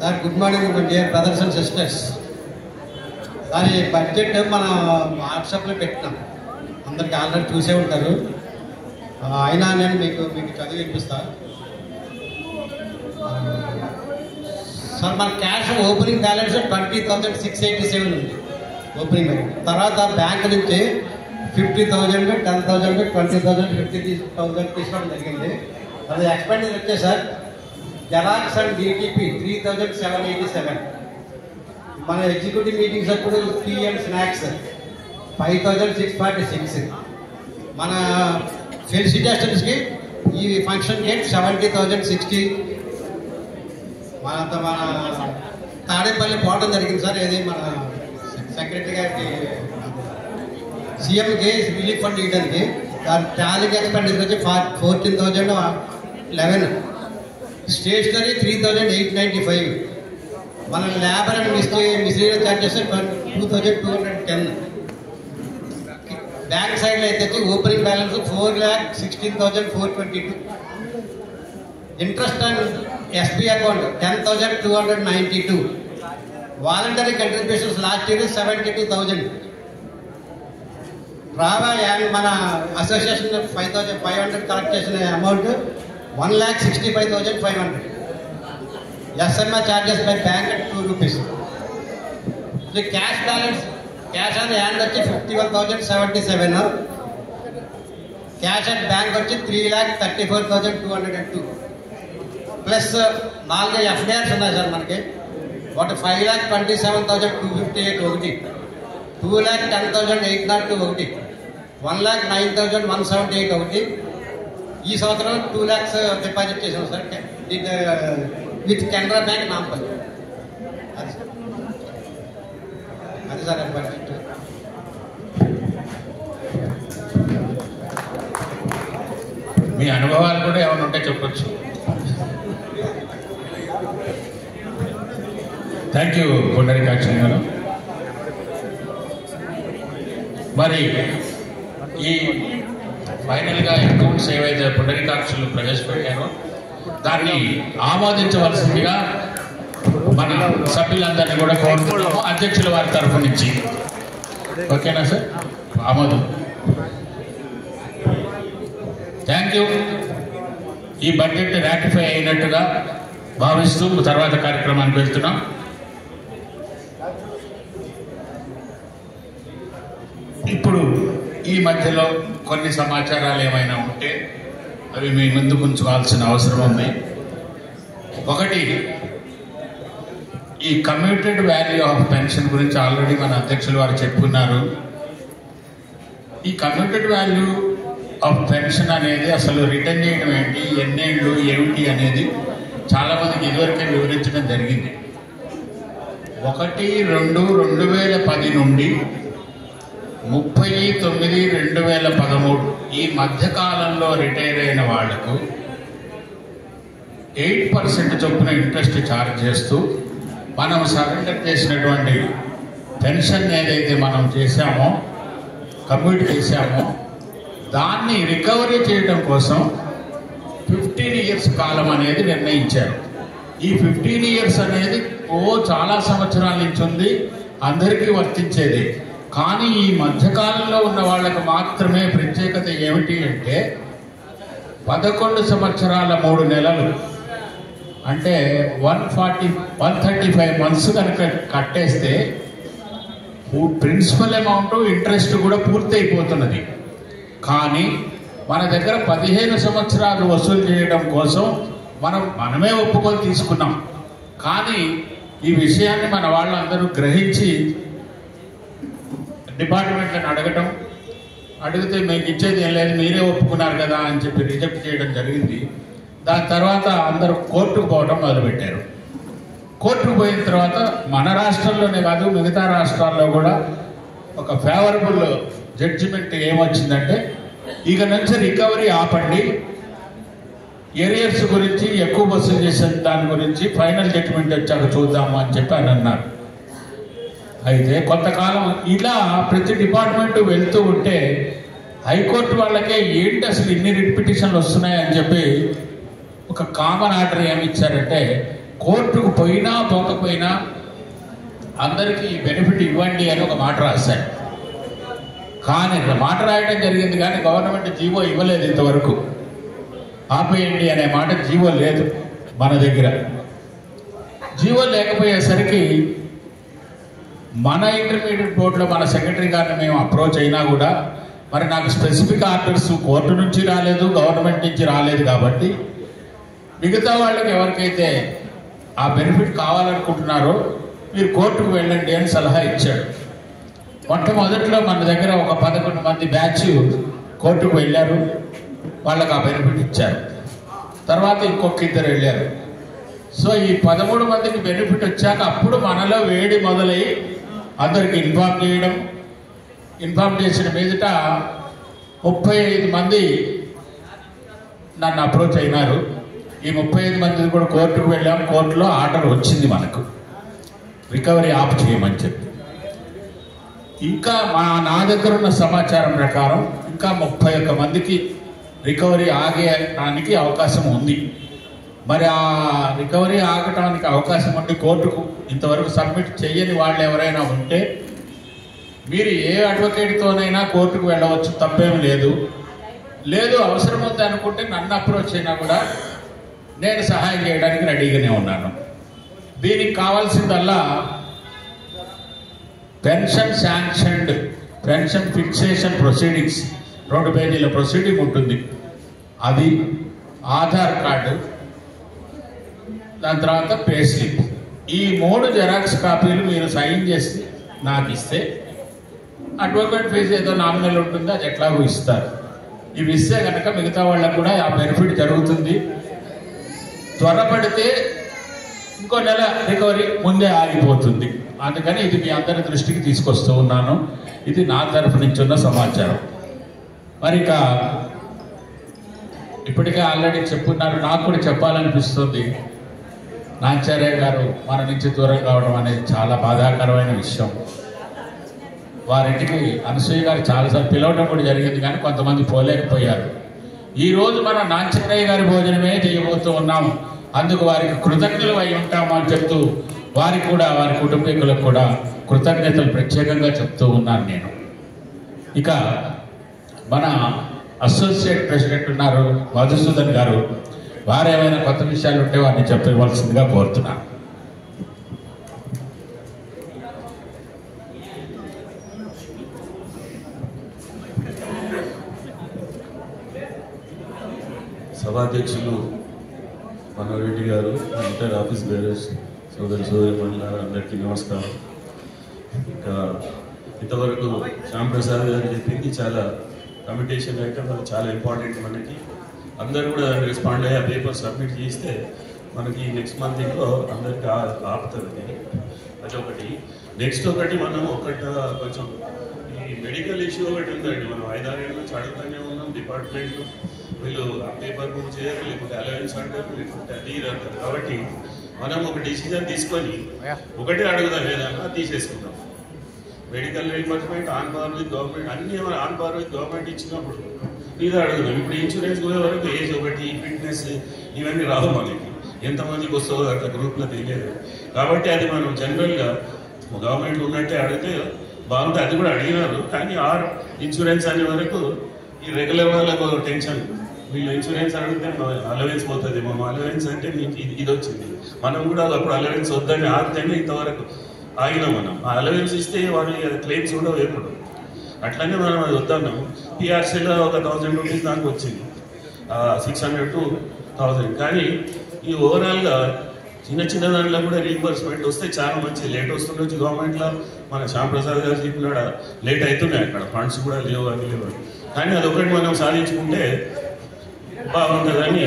Sir, good morning dear brothers and sisters. Sir, ఈ బడ్జెట్ మన వాట్సాప్లో పెట్టినాం, అందరికి ఆల్రెడీ చూసే ఉంటారు. అయినా నేను మీకు చదివి వినిపిస్తాను. సార్, మన క్యాష్ ఓపెనింగ్ బ్యాలెన్స్ 20,687 ఉంది ఓపెనింగ్ బ్యాలెన్స్. తర్వాత బ్యాంక్ నుంచి 50,000, 10,000, 20,000, 50,000 తీసుకోవడం జరిగింది. అది ఎక్స్పెండిచర్ వచ్చే సార్ జెరాక్స్ అండ్ డిటిపి 3,787. మన ఎగ్జిక్యూటివ్ మీటింగ్స్ అప్పుడు టీ అండ్ స్నాక్స్ 5,646. మన ఫెలిసిటేషన్స్కి ఈ ఫంక్షన్ గేట్ 70,060. మన తాడేపల్లి పోవడం జరిగింది సార్. ఇది మన సెక్రటరీ గారికి సీఎంకి రిలీఫ్ ఫండ్ ఇవ్వడానికి. దాని ట్రాలింగ్ ఎక్స్పెండిచర్ వచ్చి 14,011. స్టేషనరీ 3,895. మన labour and miscellaneous charges 2,210. Bank సైడ్లో అయితే opening balance 4,16,422. Interest and SB account 10,292. Voluntary contributions last year 72,000. రాబోయే అండ్ మన అసోసియేషన్ 5,500 కలెక్ట్ చేసిన amount 1,65,500. SMR charges by bank at 2 rupees. Cash balance, cash on hand వచ్చి 51,077. Cash at bank వచ్చి 3,34,202. Plus 4 FDRs ఉన్నాయి sir మనకి. ఒకటి 5,27,258 ఒకటి, 2,10,802 ఒకటి, 1,09,178 ఒకటి. ఈ సంవత్సరం 2 lakhs డిపాజిట్ చేసాం sir with Canara bank Nampally. అది సార్ బడ్జెట్. మీ అనుభవాలు కూడా ఏమైనా ఉంటే చెప్పొచ్చు. థ్యాంక్ యూ పుండరీకాక్ష గారు. మరి ఈ ఫైనల్గా అకౌంట్స్ ఏవైతే పుండరీకాక్షులు ప్రవేశపెట్టారో దాన్ని ఆమోదించవలసిందిగా మన సభ్యులందరినీ కూడా కోరుతున్నాము, అధ్యక్షుల వారి తరఫు నుంచి. ఓకేనా సార్? ఆమోదం. Thank you. ఈ బడ్జెట్ రాటిఫై అయినట్టుగా భావిస్తూ తర్వాత కార్యక్రమానికి వెళ్తున్నాం. ఇప్పుడు ఈ మధ్యలో కొన్ని సమాచారాలు ఏమైనా ఉంటే అవి మీ ముందుకు ఉంచుకోవాల్సిన అవసరం ఉంది. ఒకటి, ఈ కమ్యూటెడ్ వాల్యూ ఆఫ్ పెన్షన్ గురించి ఆల్రెడీ మన అధ్యక్షులు వారు చెప్పుకున్నారు. ఈ కమ్యూటెడ్ వాల్యూ ఆఫ్ పెన్షన్ అనేది అసలు రిటర్న్ చేయడం ఏంటి, ఎన్నేళ్ళు ఏమిటి అనేది చాలామందికి ఇదివరకే వివరించడం జరిగింది. 1/2/2010 నుండి 30/9/2013 ఈ మధ్యకాలంలో రిటైర్ అయిన వాళ్లకు 8% చొప్పున ఇంట్రెస్ట్ ఛార్జ్ చేస్తూ మనం సరెండర్ చేసినటువంటి పెన్షన్ ఏదైతే మనం చేశామో, కమ్యూట్ చేశామో, దాన్ని రికవరీ చేయడం కోసం 15 years కాలం అనేది నిర్ణయించారు. ఈ 15 years అనేది చాలా సంవత్సరాల నుంచి ఉంది, అందరికీ వర్తించేది. కానీ ఈ మధ్యకాలంలో ఉన్న వాళ్ళకు మాత్రమే ప్రత్యేకత ఏమిటి అంటే 11 సంవత్సరాల 3 నెలలు అంటే 135 months కనుక కట్టేస్తే ప్రిన్సిపల్ అమౌంట్ ఇంట్రెస్ట్ కూడా పూర్తి అయిపోతున్నది. కానీ మన దగ్గర 15 సంవత్సరాలు వసూలు చేయడం కోసం మనమే ఒప్పుకొని తీసుకున్నాం. కానీ ఈ విషయాన్ని మన వాళ్ళందరూ గ్రహించి డిపార్ట్మెంట్లను అడిగితే మీకు ఇచ్చేది ఏం లేదు, మీరే ఒప్పుకున్నారు కదా అని చెప్పి రిజెక్ట్ చేయడం జరిగింది. దాని తర్వాత అందరూ కోర్టుకు పోవడం మొదలుపెట్టారు. కోర్టుకు పోయిన తర్వాత మన రాష్ట్రంలోనే కాదు, మిగతా రాష్ట్రాల్లో కూడా ఒక ఫేవరబుల్ జడ్జిమెంట్ ఏమొచ్చిందంటే, ఇక నుంచి రికవరీ ఆపండి, ఏరియర్స్ గురించి ఎక్కువ వసూలు చేసే దాని గురించి ఫైనల్ జడ్జిమెంట్ వచ్చాక చూద్దాము అని చెప్పి అని అన్నారు. అయితే కొంతకాలం ఇలా ప్రతి డిపార్ట్మెంట్ వెళ్తూ ఉంటే హైకోర్టు వాళ్ళకే ఏంటి అసలు ఇన్ని రిట్ పిటిషన్లు వస్తున్నాయని చెప్పి ఒక కామన్ ఆర్డర్ ఏమి ఇచ్చారంటే, కోర్టుకు పోయినా పోకపోయినా అందరికీ బెనిఫిట్ ఇవ్వండి అని ఒక మాట రాశారు. కానీ మాట రాయడం జరిగింది, కానీ గవర్నమెంట్ జీవో ఇవ్వలేదు. ఇంతవరకు ఆపేయండి అనే మాట జీవో లేదు మన దగ్గర. జీవో లేకపోయేసరికి మన ఇంటర్మీడియట్ బోర్డులో మన సెక్రటరీ గారిని మేము అప్రోచ్ అయినా కూడా మరి నాకు స్పెసిఫిక్ ఆర్డర్స్ కోర్టు నుంచి రాలేదు, గవర్నమెంట్ నుంచి రాలేదు. కాబట్టి మిగతా వాళ్ళకి ఎవరికైతే ఆ బెనిఫిట్ కావాలనుకుంటున్నారో మీరు కోర్టుకు వెళ్ళండి అని సలహా ఇచ్చాడు. మొట్టమొదట్లో మన దగ్గర ఒక 11 మంది బ్యాచ్ కోర్టుకు వెళ్ళారు, వాళ్ళకి ఆ బెనిఫిట్ ఇచ్చారు. తర్వాత ఇంకొక 2 వెళ్ళారు. సో ఈ 13 మందికి బెనిఫిట్ వచ్చాక అప్పుడు మనలో వేడి మొదలై అందరికి ఇన్ఫార్మ్ చేసిన మీదట 35 మంది నన్ను అప్రోచ్ అయినారు. ఈ 35 మంది కూడా కోర్టుకు వెళ్ళాం. కోర్టులో ఆర్డర్ వచ్చింది మనకు రికవరీ ఆప్ చేయమని చెప్పి. ఇంకా నా దగ్గర ఉన్న సమాచారం ప్రకారం ఇంకా 31 మందికి రికవరీ ఆగడానికి అవకాశం ఉంది. మరి ఆ రికవరీ ఆగటానికి అవకాశం ఉండి కోర్టుకు ఇంతవరకు సబ్మిట్ చేయని వాళ్ళు ఎవరైనా ఉంటే మీరు ఏ అడ్వకేట్తోనైనా కోర్టుకు వెళ్ళవచ్చు, తప్పేం లేదు అవసరం ఉంది అనుకుంటే నన్ను అప్రోచ్ అయినా కూడా నేను సహాయం చేయడానికి రెడీగానే ఉన్నాను. దీనికి కావాల్సిందల్లా pension sanctioned pension fixation proceedings 2 పేజీల ప్రొసీడింగ్ ఉంటుంది. అది ఆధార్ కార్డు, దాని తర్వాత పే స్లిప్, ఈ 3 జెరాక్స్ కాపీలు మీరు సైన్ చేసి నాకు ఇస్తే అడ్వకేట్ ఫీజు ఏదో నామినల్ ఉంటుందో అది ఎట్లాగో ఇస్తారు. ఇవి ఇస్తే కనుక మిగతా వాళ్ళకు కూడా ఆ బెనిఫిట్ జరుగుతుంది. త్వరపడితే ఇంకో నెల రికవరీ ముందే ఆగిపోతుంది. అందుకని ఇది మీ అందరి దృష్టికి తీసుకొస్తూ ఉన్నాను. ఇది నా తరఫు నుంచి ఉన్న సమాచారం. మరి ఇక ఇప్పటికే ఆల్రెడీ చెప్పున్నారు, నాకు కూడా చెప్పాలనిపిస్తుంది. నాచార్య గారు మన నుంచి దూరం కావడం అనేది చాలా బాధాకరమైన విషయం. వారింటికి అనసూయ గారు చాలాసార్లు పిలవడం కూడా జరిగింది, కానీ కొంతమంది పోలేకపోయారు. ఈరోజు మనం నాచార్య గారి భోజనమే చేయబోతూ ఉన్నాము. అందుకు వారికి కృతజ్ఞతలు అయి ఉంటాము అని చెప్తూ వారికి కూడా వారి కుటుంబీకులకు కూడా కృతజ్ఞతలు ప్రత్యేకంగా చెప్తూ ఉన్నాను నేను. ఇక మన అసోసియేట్ ప్రెసిడెంట్ ఉన్నారు మధుసూదన్ గారు, వారు ఏమైనా కొత్త విషయాలు ఉంటే వారిని చెప్పవలసిందిగా కోరుతున్నాను. సభాధ్యక్షులు మనోరెడ్డి గారు, ఇంటర్ ఆఫీస్ బేరర్స్, సోదరి మండలారు అందరికీ నమస్కారం. ఇంకా ఇంతవరకు శ్యామ్ ప్రసాద్ గారు చెప్పింది చాలా కమిటేషన్ ఐటమ్, అది చాలా ఇంపార్టెంట్. మనకి అందరూ కూడా రెస్పాండ్ అయ్యి ఆ పేపర్ సబ్మిట్ చేస్తే మనకి నెక్స్ట్ మంత్లో అందరికి ఆపుతుంది. అది ఒకటి. నెక్స్ట్ ఒకటి మనం కొంచెం ఈ మెడికల్ ఇష్యూ ఒకటి ఉందండి. మనం 5-6 ఏళ్ళ నుంచి అడుగుతూనే ఉన్నాం డిపార్ట్మెంట్లో. వీళ్ళు ఆ పేపర్ బుక్ చేయరు, లేకుంటే అలవెన్స్ అంటారు, లేకుంటే అది ఇది అంటారు. కాబట్టి మనం ఒక డిసిజన్ తీసుకొని ఒకటే అడుగుదాం, ఏదన్నా తీసేసుకుందాం. Medical reimbursement on par with government, అన్నీ మనం ఆన్ పార్ విత్ గవర్నమెంట్ ఇచ్చినప్పుడు ఇది అడుగుదాం. ఇప్పుడు ఇన్సూరెన్స్ కూడా వరకు ఏజ్ ఒకటి, ఫిట్నెస్ ఇవన్నీ రావు మనకి. ఎంతమందికి వస్తుందో అట్లా గ్రూప్లో తెలియదు. కాబట్టి అది మనం జనరల్గా గవర్నమెంట్ ఉన్నట్టే అడిగితే బాగుంటే అది కూడా అడిగినారు. కానీ ఇన్సూరెన్స్ అనే వరకు ఈ రెగ్యులర్ వాళ్ళకు టెన్షన్. వీళ్ళు ఇన్సూరెన్స్ అడిగితే అలవెన్స్ పోతుంది, మా అలవెన్స్ అంటే మీకు ఇది వచ్చింది. మనం కూడా అప్పుడు అలవెన్స్ వద్దని ఆగితేనే ఇంతవరకు ఆగినాం. మనం ఆ అలవెన్స్ ఇస్తే వాళ్ళు క్లెయిమ్స్ కూడా ఎప్పుడు అట్లనే మనం అది వద్దన్నాం. పిఆర్సీలో ఒక 1000 రూపీస్ దానికి వచ్చింది, 600 to 1000. కానీ ఈ ఓవరాల్గా చిన్న దాంట్లో కూడా రీఎంబర్స్మెంట్ వస్తే చాలా మంచి. లేట్ వస్తుండొచ్చు గవర్నమెంట్లో. మన శ్యాంప్రసాద్ గారు చెప్పినాడు లేట్ అవుతున్నాయి, అక్కడ ఫండ్స్ కూడా లేవు, అది లేవు. కానీ అదొకటి మనం సాధించుకుంటే బాగుంటుందని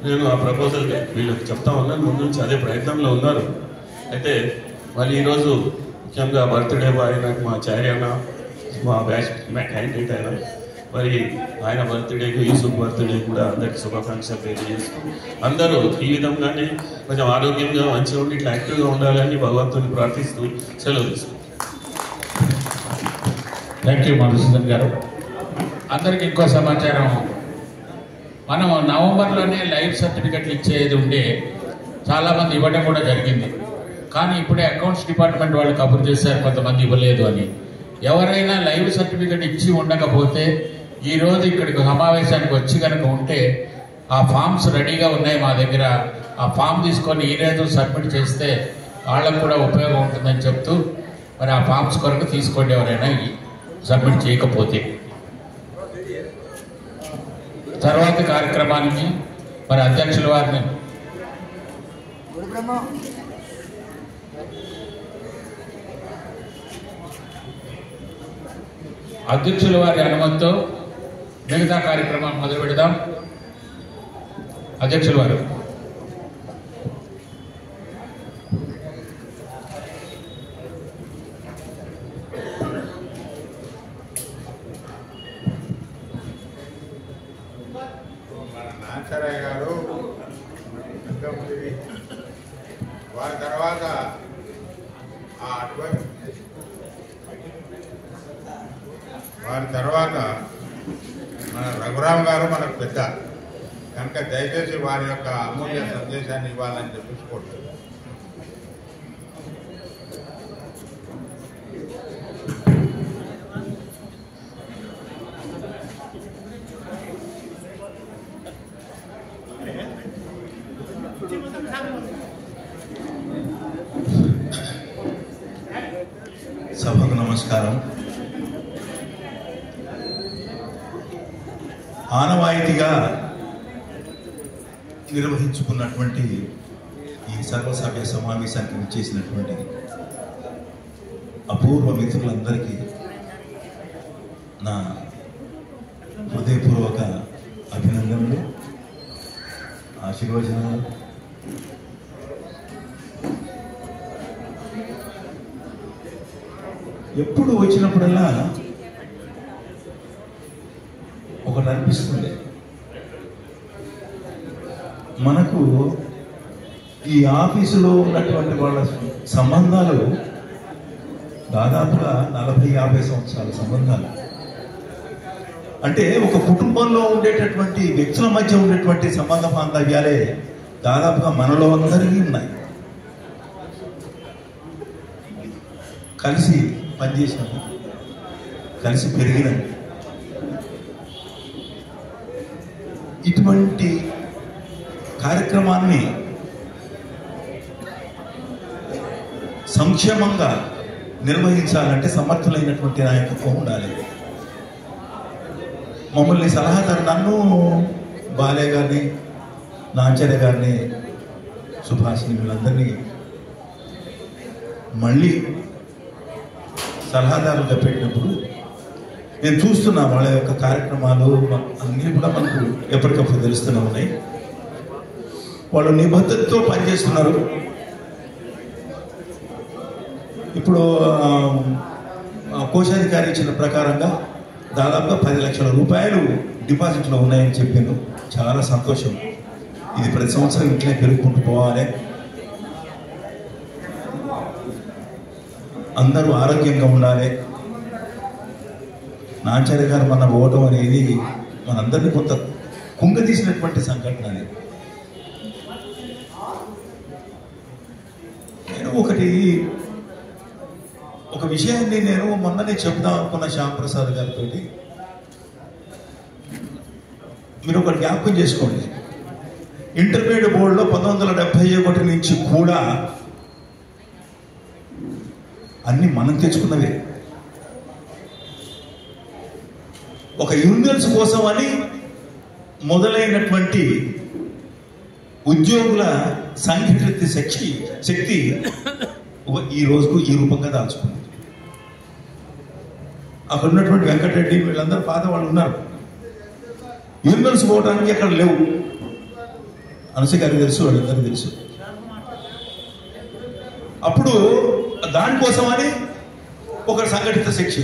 నేను ఆ ప్రపోజల్ వీళ్ళకి చెప్తా ఉన్నాను. ముందు నుంచి అదే ప్రయత్నంలో ఉన్నారు. అయితే మళ్ళీ ఈరోజు ముఖ్యంగా బర్త్డే బాయ్ నాకు మా చార్యన్న, మా బ్యాచ్ క్యాండిడేట్ అయినా, మరి ఆయన బర్త్డేకి, యూసుఫ్ బర్త్డే కూడా అందరికి శుభాకాంక్షలు తెలియజేస్తూ అందరూ ఈ విధంగానే కొంచెం ఆరోగ్యంగా మంచిగా ఉండి ఇట్లా యాక్టివ్గా ఉండాలని భగవంతుని ప్రార్థిస్తూ సెలవు తీసుకుంటాం. థ్యాంక్ యూ మధుసూదన్ గారు. అందరికి ఇంకో సమాచారం, మనం నవంబర్లోనే లైఫ్ సర్టిఫికెట్లు ఇచ్చేది ఉండే చాలామంది ఇవ్వడం కూడా జరిగింది. కానీ ఇప్పుడే అకౌంట్స్ డిపార్ట్మెంట్ వాళ్ళు కబురు చేశారు కొంతమంది ఇవ్వలేదు అని. ఎవరైనా లైవ్ సర్టిఫికెట్ ఇచ్చి ఉండకపోతే ఈరోజు ఇక్కడికి సమావేశానికి వచ్చి కనుక ఉంటే ఆ ఫామ్స్ రెడీగా ఉన్నాయి మా దగ్గర. ఆ ఫామ్ తీసుకొని ఈరోజు సబ్మిట్ చేస్తే వాళ్ళకు కూడా ఉపయోగం ఉంటుందని చెప్తూ మరి ఆ ఫామ్స్ కొరకు తీసుకోండి ఎవరైనా సబ్మిట్ చేయకపోతే. తర్వాత కార్యక్రమానికి మరి అధ్యక్షుల వారిని అధ్యక్షుల వారి అనుమతితో మిగతా కార్యక్రమాన్ని మొదలు పెడదాం. అధ్యక్షుల వారు. నాచారయ్య గారు, వారి తర్వాత మన రఘురామ్ గారు మనకు పెద్ద కనుక దయచేసి వారి యొక్క అమూల్య సందేశాన్ని ఇవ్వాలని చెప్పించుకోండి. సభకు నమస్కారం. ఆనవాయితీగా నిర్వహించుకున్నటువంటి ఈ సర్వసభ్య సమావేశానికి విచ్చేసినటువంటి అపూర్వ మిత్రులందరికీ నా హృదయపూర్వక అభినందనలు, ఆశీర్వచనాలు. ఎప్పుడు వచ్చినప్పుడల్లా ఒకటి అనిపిస్తుంది, మనకు ఈ ఆఫీసులో ఉన్నటువంటి వాళ్ళ సంబంధాలు దాదాపుగా 40-50 సంవత్సరాల సంబంధాలు. అంటే ఒక కుటుంబంలో ఉండేటటువంటి వ్యక్తుల మధ్య ఉండేటువంటి సంబంధ బాంధవ్యాలే దాదాపుగా మనలో అందరికీ ఉన్నాయి. కలిసి పనిచేసినాము, కలిసి పెరిగినాము. ఇటువంటి కార్యక్రమాన్ని సంక్షేమంగా నిర్వహించాలంటే సమర్థులైనటువంటి నాయకత్వం ఉండాలి. మమ్మల్ని సలహాదారు నన్ను, బాలయ్య గారిని, నాంచర్య గారిని, సుభాష్ని వీళ్ళందరినీ మళ్ళీ సలహాదారులుగా పెట్టినప్పుడు నేను చూస్తున్నా వాళ్ళ యొక్క కార్యక్రమాలు అన్నీ కూడా మనకు ఎప్పటికప్పుడు తెలుస్తూనే ఉన్నాయి. వాళ్ళు నిబద్ధతతో పనిచేస్తున్నారు. ఇప్పుడు కోశాధికారి ఇచ్చిన ప్రకారంగా దాదాపుగా 10 లక్షల రూపాయలు డిపాజిట్లో ఉన్నాయని చెప్పాను. చాలా సంతోషం. ఇది ప్రతి సంవత్సరం ఇట్లే పెరుగుకుంటూ పోవాలి. అందరూ ఆరోగ్యంగా ఉండాలి. నాచార్య గారు మన ఓటం అనేది మనందరినీ కొంత కుంగదీసినటువంటి సంఘటన. అది నేను ఒక విషయాన్ని నేను మొన్ననే చెప్దాం అనుకున్న శ్యాంప్రసాద్ గారితో. మీరు ఒకటి జ్ఞాపకం చేసుకోండి, ఇంటర్మీడియట్ బోర్డులో 1971 నుంచి కూడా అన్ని మనం తెచ్చుకున్నవే. ఒక యూనియన్స్ కోసం అని మొదలైనటువంటి ఉద్యోగుల సంఘటిత శక్తి ఈ రోజుకు ఈ రూపంగా దాల్చుకుంది. అక్కడ ఉన్నటువంటి వెంకటరెడ్డి వీళ్ళందరూ పాత వాళ్ళు ఉన్నారు. యూనియన్స్ పోవడానికి అక్కడ లేవు. అనసూయ గారికి తెలుసు, వాళ్ళందరూ తెలుసు. అప్పుడు దానికోసమని ఒక సంఘటిత శక్తి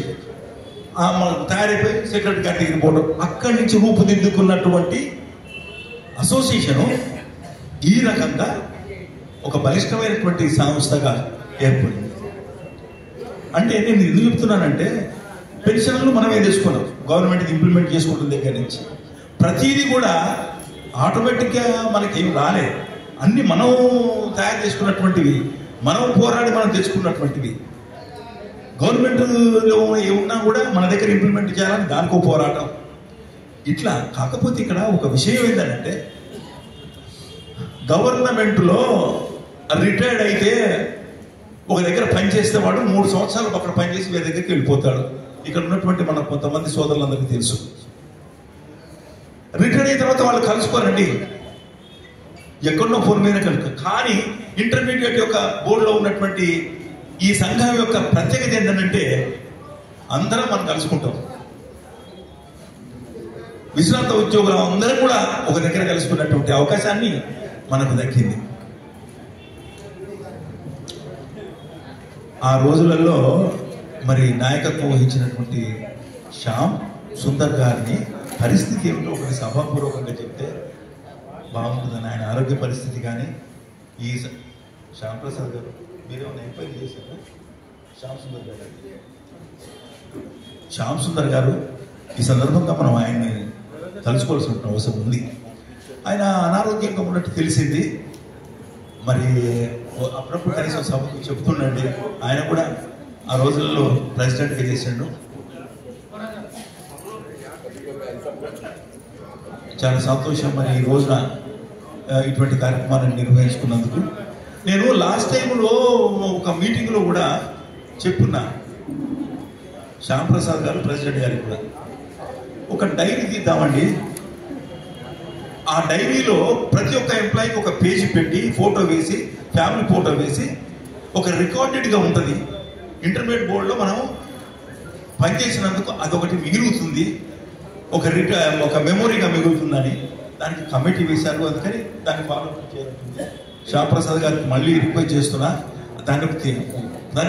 తయారైపోయి సెక్రటరీ గారి దగ్గర పోవడం, అక్కడి నుంచి రూపుదిద్దుకున్నటువంటి అసోసియేషను ఈ రకంగా ఒక బలిష్టమైనటువంటి సంస్థగా ఏర్పడింది. అంటే నేను ఎందుకు చెప్తున్నానంటే, పెన్షన్లు మనమే తెచ్చుకున్నాం, గవర్నమెంట్ ఇంప్లిమెంట్ చేసుకుంటున్న దగ్గర నుంచి ప్రతిదీ కూడా ఆటోమేటిక్గా మనకేం రాలేదు. అన్ని మనం తయారు చేసుకున్నటువంటివి, మనం పోరాడి మనం తెచ్చుకున్నటువంటివి. గవర్నమెంట్లో ఏమున్నా కూడా మన దగ్గర ఇంప్లిమెంట్ చేయాలని దానికో పోరాటం. ఇట్లా కాకపోతే ఇక్కడ ఒక విషయం ఏంటంటే, గవర్నమెంట్లో రిటైర్డ్ అయితే ఒక దగ్గర పనిచేస్తే వాడు 3 సంవత్సరాలు అక్కడ పనిచేసి వేరే దగ్గరికి వెళ్ళిపోతాడు. ఇక్కడ ఉన్నటువంటి మన కొంతమంది సోదరులందరికీ తెలుసు. రిటైర్డ్ అయిన తర్వాత వాళ్ళు కలుసుకోరండి, ఎక్కడో ఫోన్ మీద కలుసు. కానీ ఇంటర్మీడియట్ యొక్క బోర్డులో ఉన్నటువంటి ఈ సంఘం యొక్క ప్రత్యేకత ఏంటంటే, అందరం మనం కలుసుకుంటాం. విశ్రాంత ఉద్యోగులు అందరూ కూడా ఒక దగ్గర కలుసుకున్నటువంటి అవకాశాన్ని మనకు దక్కింది. ఆ రోజులలో మరి నాయకత్వం వహించినటువంటి శ్యామ్ సుందర్ గారిని పరిస్థితి ఏమిటో ఒకటి సభాపూర్వకంగా చెప్తే బాగుంటుందని, ఆయన ఆరోగ్య పరిస్థితి కానీ. ఈ శ్యాంప్రసాద్ గారు మీరేమైనా ఎంక్వైరీ చేశారా? శ్యామ్ సుందర్ గారు ఈ సందర్భంగా మనం ఆయన్ని తలుచుకోవాల్సిన అవసరం ఉంది. ఆయన అనారోగ్యంగా ఉన్నట్టు తెలిసింది. మరి అప్పుడప్పుడు కనీసం సభకు చెప్తుండండి. ఆయన కూడా ఆ రోజుల్లో ప్రెసిడెంట్గా చేసిండు. చాలా సంతోషం మరి ఈ రోజున ఇటువంటి కార్యక్రమాలను నిర్వహించుకున్నందుకు. నేను లాస్ట్ టైంలో ఒక మీటింగ్లో కూడా చెప్పున్నా, శ్యాంప్రసాద్ గారు ప్రెసిడెంట్ గారికి కూడా ఒక డైరీ తీద్దామండి. ఆ డైరీలో ప్రతి ఒక్క ఎంప్లాయీకి ఒక పేజీ పెట్టి ఫోటో వేసి, ఫ్యామిలీ ఫోటో వేసి, ఒక రికార్డెడ్గా ఉంటుంది. ఇంటర్మీడియట్ బోర్డులో మనం పనిచేసినందుకు అదొకటి మిగులుతుంది, ఒక మెమొరీగా మిగులుతుందని దానికి కమిటీ వేశారు. అందుకని దాన్ని ఫాలో అప్ చేయాలంటుంది. శ్యాంప్రసాద్ గారికి మళ్ళీ రిక్వెస్ట్ చేస్తున్నా, దానికి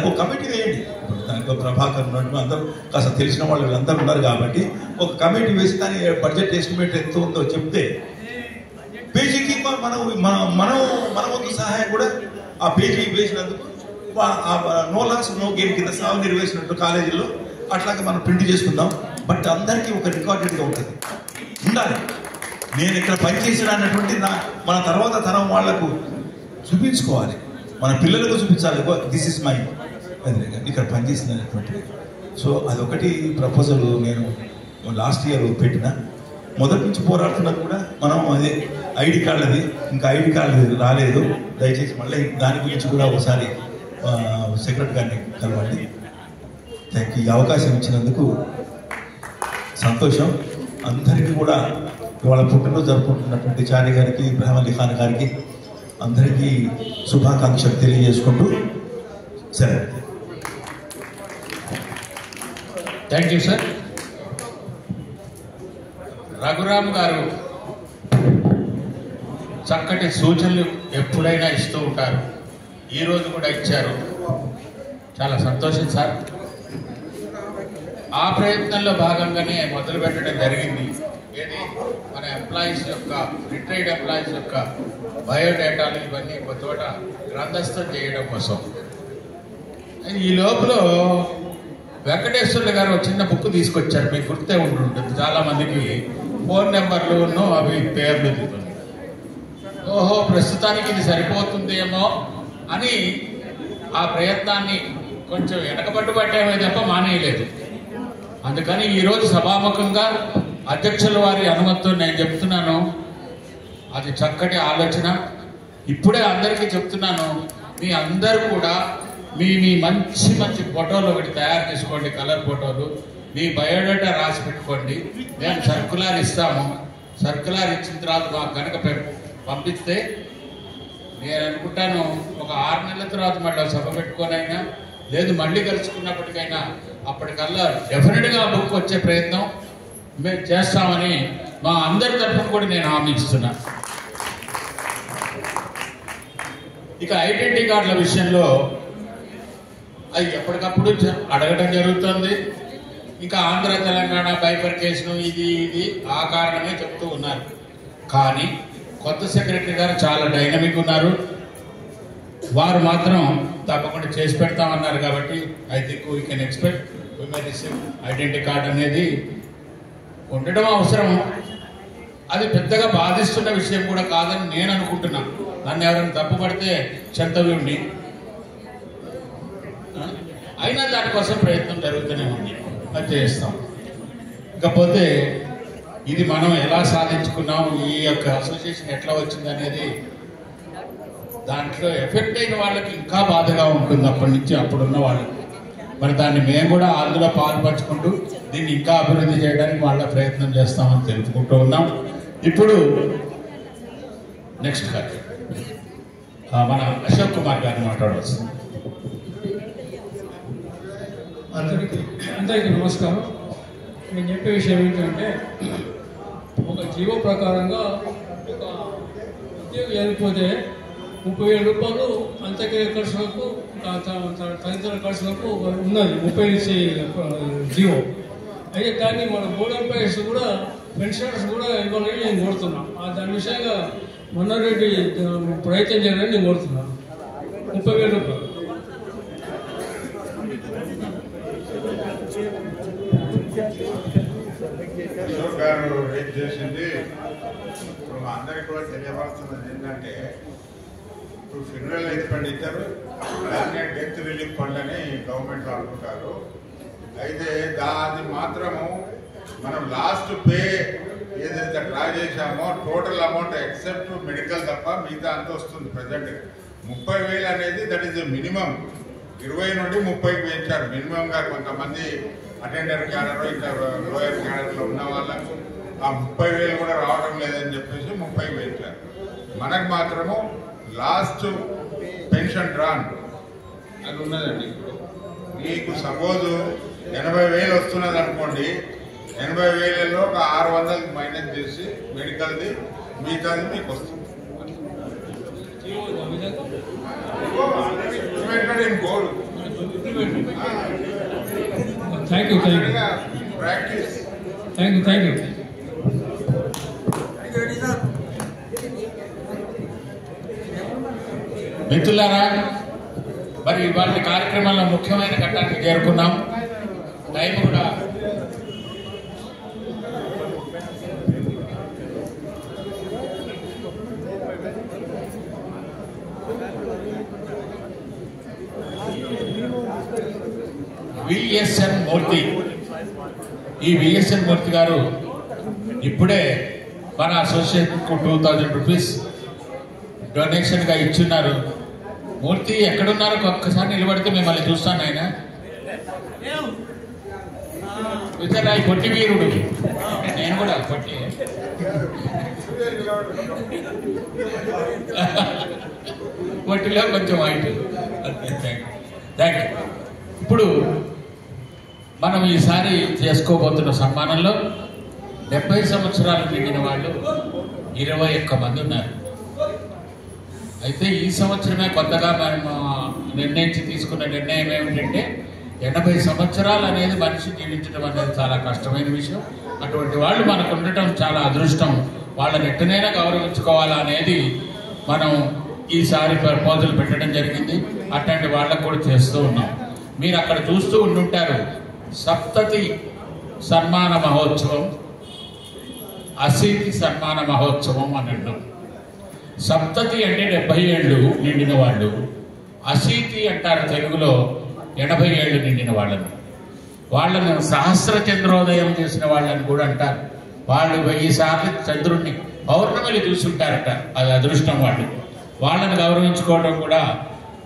ఒక కమిటీ వేయండి. దానికి ప్రభాకర్ ఉన్నట్టు అందరూ కాస్త తెలిసిన వాళ్ళు వీళ్ళందరూ ఉన్నారు కాబట్టి ఒక కమిటీ వేసి దాని బడ్జెట్ ఎస్టిమేట్ ఎంత ఉందో చెప్తే పేజీకి మన వంతు సహాయం కూడా ఆ పేజీ వేసినందుకు నో లాస్ నో గెయిన్ కింద సాగు నిర్వహించినట్టు కాలేజీలో అట్లాగే మనం ప్రింట్ చేసుకుందాం. బట్ అందరికీ ఒక రికార్డెడ్గా ఉంటుంది, ఉండాలి. నేను ఇక్కడ పనిచేసిన అన్నటువంటి మన తర్వాత తరం వాళ్లకు చూపించుకోవాలి, మన పిల్లలకు చూపించాలి. దిస్ ఇస్ మై ఇక్కడ పనిచేసినటువంటిది. సో అదొకటి ప్రపోజల్ నేను లాస్ట్ ఇయర్ పెట్టిన. మొదటి నుంచి పోరాడుతున్నది కూడా మనం అదే ఐడి కార్డులది, ఇంకా ఐడి కార్డు రాలేదు. దయచేసి మళ్ళీ దాని గురించి కూడా ఒకసారి సెక్రటరీ గారిని కలవండి. Thank you. ఈ అవకాశం ఇచ్చినందుకు సంతోషం. అందరికీ కూడా ఇవాళ పుట్టినరోజు జరుపుకుంటున్నటువంటి చారి గారికి, ఇబ్రాహిం అలీ ఖాన్ గారికి అందరికీ శుభాకాంక్షలు తెలియజేసుకుంటూ సరే. Thank you sir. రఘురామ్ గారు చక్కటి సూచనలు ఎప్పుడైనా ఇస్తూ ఉంటారు. ఈరోజు కూడా ఇచ్చారు. చాలా సంతోషం సార్. ఆ ప్రయత్నంలో భాగంగానే మొదలు పెట్టడం జరిగింది. ఏది మన ఎంప్లాయీస్ యొక్క రిటైర్డ్ ఎంప్లాయీస్ యొక్క బయోడేటాలు ఇవన్నీ ఒక చోట గ్రంథస్థం చేయడం కోసం. ఈ లోపల వెంకటేశ్వర్లు గారు చిన్న బుక్ తీసుకొచ్చారు. మీకు గుర్తే ఉంటుంటుంది, చాలా మందికి ఫోన్ నెంబర్లు అవి పేర్లు దిగుతుంది. ఓహో, ప్రస్తుతానికి ఇది సరిపోతుందేమో అని ఆ ప్రయత్నాన్ని కొంచెం వెనకబట్టు పట్టేమే తప్ప మానేయలేదు. అందుకని ఈరోజు సభాముఖంగా అధ్యక్షుల వారి అనుమతితో నేను చెప్తున్నాను, అది చక్కటి ఆలోచన. ఇప్పుడే అందరికీ చెప్తున్నాను, మీ అందరూ కూడా మీ మంచి మంచి ఫోటోలు ఒకటి తయారు చేసుకోండి, కలర్ ఫోటోలు. మీ బయోడేటా రాసి పెట్టుకోండి. మేము సర్కులర్ ఇస్తాము. సర్కులర్ ఇచ్చిన తర్వాత మాకు కనుక పంపిస్తే నేను అనుకుంటాను ఒక 6 నెలల తర్వాత మళ్ళీ సభ పెట్టుకోనైనా లేదు మళ్ళీ కలుసుకున్నప్పటికైనా అప్పటికల్లా డెఫినెట్గా బుక్ వచ్చే ప్రయత్నం మేము చేస్తామని మా అందరి తరఫున కూడా నేను హామీ ఇస్తున్నా. ఇక ఐడెంటిటీ కార్డుల విషయంలో అది ఎప్పటికప్పుడు అడగటం జరుగుతుంది. ఇంకా ఆంధ్ర తెలంగాణ బైఫర్కేషన్ ఇది ఆ కారణమే చెప్తూ ఉన్నారు. కానీ కొత్త సెక్రటరీ గారు చాలా డైనమిక్ ఉన్నారు. వారు మాత్రం తప్పకుండా చేసి పెడతామన్నారు. కాబట్టి I think we can expect we may receive identity card అనేది ఉండడం అవసరం. అది పెద్దగా బాధిస్తున్న విషయం కూడా కాదని నేను అనుకుంటున్నాను. నన్ను ఎవరైనా తప్పుపడితే చెంతవ్యుండి అయినా దానికోసం ప్రయత్నం జరుగుతూనే ఉంది. అది చేస్తాం. ఇకపోతే ఇది మనం ఎలా సాధించుకున్నాం, ఈ యొక్క అసోసియేషన్ ఎట్లా వచ్చింది అనేది దాంట్లో ఎఫెక్ట్ అయిన వాళ్ళకి ఇంకా బాధగా ఉంటుంది అప్పటి నుంచి అప్పుడున్న వాళ్ళకి. మరి దాన్ని మేము కూడా అందులో పాల్పంచుకుంటూ దీన్ని ఇంకా అభివృద్ధి చేయడానికి వాళ్ళ ప్రయత్నం చేస్తామని తెలుపుకుంటూ ఉన్నాం. ఇప్పుడు నెక్స్ట్ గారు మన అశోక్ కుమార్ గారిని మాట్లాడవచ్చు. అందరికీ నమస్కారం. నేను చెప్పే విషయం ఏంటంటే ఒక జీవో ప్రకారంగా ఒక ఉద్యోగి చనిపోతే 30,000 రూపాయలు అంత్యక్రియ ఖర్చులకు తదితర ఖర్చులకు ఉన్నది 30 జీవో. అయితే దాన్ని మన బోర్డ్ ఎంప్లాయీస్ కూడా పెన్షనర్స్ కూడా ఇవ్వాలని నేను కోరుతున్నాను. దాని విషయంగా మన్నారెడ్డి ప్రయత్నం చేయాలని నేను కోరుతున్నాను. 30,000 రూపాయలు. అశోక్ గారు రేట్ చేసింది ఇప్పుడు మా అందరికి కూడా తెలియపరుస్తున్నది ఏంటంటే ఇప్పుడు ఫెడరల్ ఎక్స్పెండిచర్ అలానే డెత్ రిలీఫ్ ఫండ్ అని గవర్నమెంట్ అనుకుంటారు. అయితే అది మాత్రము మనం లాస్ట్ పే ఏదైతే డ్రా చేశామో టోటల్ అమౌంట్ ఎక్సెప్ట్ మెడికల్ తప్ప మిగతా అంత వస్తుంది. ప్రజెంట్ 30,000 అనేది దట్ ఈస్ మినిమం. 20 నుండి 30కి పెంచారు మినిమంగా. కొంతమంది అటెండర్ క్యాడర్ ఇంకా లోయర్ క్యాడర్లో ఉన్న వాళ్ళకు ఆ 30,000 కూడా రావడం లేదని చెప్పేసి 30కి పెంచారు. మనకు మాత్రము లాస్ట్ పెన్షన్ డ్రాన్ అది ఉన్నదండి. ఇప్పుడు మీకు సపోజ్ 80,000 వస్తున్నది అనుకోండి, 80,000లో ఒక 600 మైనస్ చేసి మెడికల్ది మిగతాది మీకు వస్తుంది. ప్రాక్టీస్. మిత్రులారా, మరి ఇవాళ కార్యక్రమంలో ముఖ్యమైన ఘట్టానికి చేరుకున్నాం. టైం కూడా విఎస్ఎన్ మూర్తి. ఈ విఎస్ఎన్ మూర్తి గారు ఇప్పుడే మన అసోసియేషన్కు 2,000 రూపీస్ డొనేషన్గా ఇచ్చున్నారు. మూర్తి ఎక్కడున్నారో ఒక్కసారి నిలబడితే మిమ్మల్ని చూస్తాను. ఆయన విజయరాయ్ పొట్టి వీరుడు. నేను కూడా పొట్టి. పొట్టిలో కొంచెం వైట్. Thank you. ఇప్పుడు మనం ఈసారి చేసుకోబోతున్న సన్మానంలో 70 సంవత్సరాలు నిండిన వాళ్ళు 21 మంది ఉన్నారు. అయితే ఈ సంవత్సరమే కొత్తగా మేము తీసుకున్న నిర్ణయం ఏమిటంటే 80 సంవత్సరాలు అనేది మనిషి జీవించడం అనేది చాలా కష్టమైన విషయం. అటువంటి వాళ్ళు మనకు ఉండటం చాలా అదృష్టం. వాళ్ళని ఎట్టనైనా గౌరవించుకోవాలా అనేది మనం ఈసారి ప్రపోజల్ పెట్టడం జరిగింది. అట్లాంటి వాళ్ళకు కూడా చేస్తూ ఉన్నాం. మీరు అక్కడ చూస్తూ ఉండుంటారు, సప్తతి సన్మాన మహోత్సవం, అశీతి సన్మాన మహోత్సవం అని అన్నాం. సప్తతి అంటే 70 ఏళ్ళు నిండిన వాళ్ళు, అశీతి అంటారు తెలుగులో 80 ఏళ్ళు నిండిన వాళ్ళను సహస్ర చంద్రోదయం చేసిన వాళ్ళని కూడా అంటారు. వాళ్ళు 1000 సార్లు చంద్రుణ్ణి పౌర్ణమిని చూసుంటారట. అది అదృష్టం. వాళ్ళని గౌరవించుకోవడం కూడా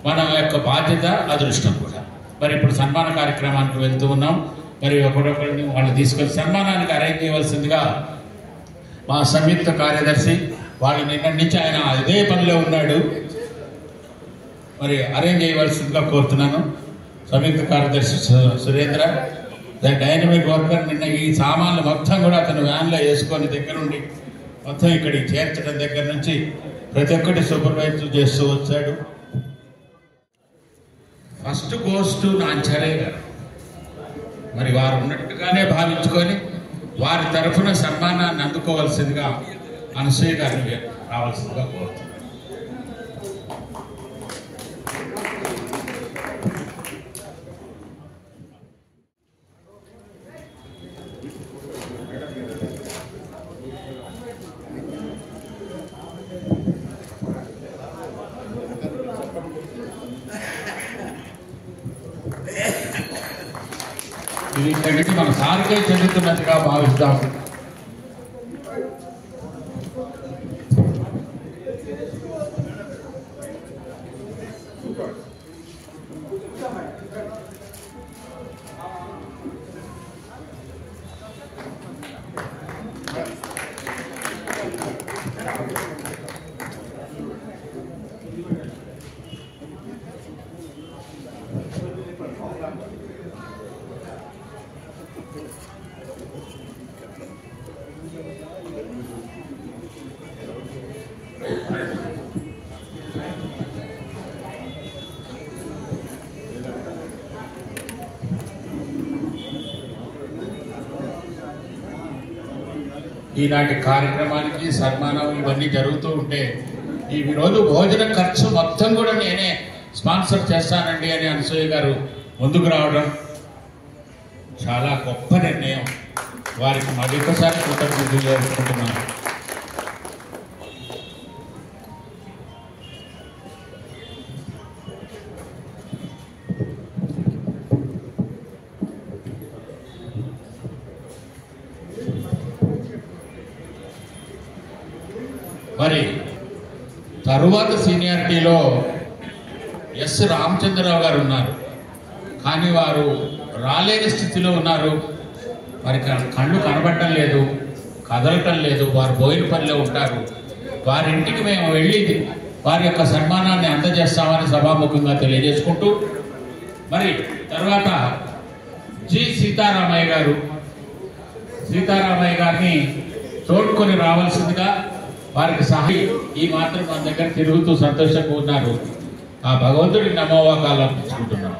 మన యొక్క బాధ్యత, అదృష్టం కూడా. మరి ఇప్పుడు సన్మాన కార్యక్రమానికి వెళ్తూ ఉన్నాం. మరి ఒకరొకరిని వాళ్ళు తీసుకొని సన్మానానికి అరేంజ్ చేయవలసిందిగా మా సంయుక్త కార్యదర్శి, వాళ్ళు నిన్న నుంచి ఆయన ఇదే పనిలో ఉన్నాడు, మరి అరేంజ్ చేయవలసిందిగా కోరుతున్నాను. సంయుక్త కార్యదర్శి సురేంద్ర, ద డైనమిక్ వర్కర్, నిన్న ఈ సామాన్లు మొత్తం కూడా అతను వ్యాన్లో వేసుకొని దగ్గరుండి మొత్తం ఇక్కడికి చేర్చడం దగ్గర నుంచి ప్రతి ఒక్కటి సూపర్వైజర్ చేస్తూ వచ్చాడు. ఫస్ట్ గోస్ టు నాంచారే గారు. మరి వారు ఉన్నట్టుగానే భావించుకొని వారి తరఫున సన్మానాన్ని అందుకోవాల్సిందిగా అనసూయ గారిని రావాల్సిందిగా కోరుతున్నాను. ఇది ఇక్కడికి మన సారికే చెందుతున్నట్టుగా భావిస్తాం. ఈనాటి కార్యక్రమానికి సన్మానం ఇవన్నీ జరుగుతూ ఉంటే ఈ రోజు భోజన ఖర్చు మొత్తం కూడా నేనే స్పాన్సర్ చేస్తానండి అని అనసూయ గారు ముందుకు రావడం చాలా గొప్ప నిర్ణయం. వారికి మరొకసారి కృతజ్ఞతలు చేసుకుంటున్నాను. మరి తరువాత సీనియారిటీలో ఎస్ రామచంద్రరావు గారు ఉన్నారు, కానీ వారు రాలేని స్థితిలో ఉన్నారు. మరి కళ్ళు కనబడటం లేదు, కదలటం లేదు, వారు బోయినపల్లిలో ఉంటారు. వారింటికి మేము వెళ్ళి వారి యొక్క సన్మానాన్ని అందజేస్తామని సభాముఖంగా తెలియజేసుకుంటూ, మరి తర్వాత జి సీతారామయ్య గారు, సీతారామయ్య గారిని తోడ్కొని రావాల్సిందిగా వారికి సహాయం ఈ మాత్రం మన దగ్గర తిరుగుతూ సంతోషంగా ఉన్నారు. ఆ భగవంతుడి నమోవాకాలు అర్పించుకుంటున్నాం.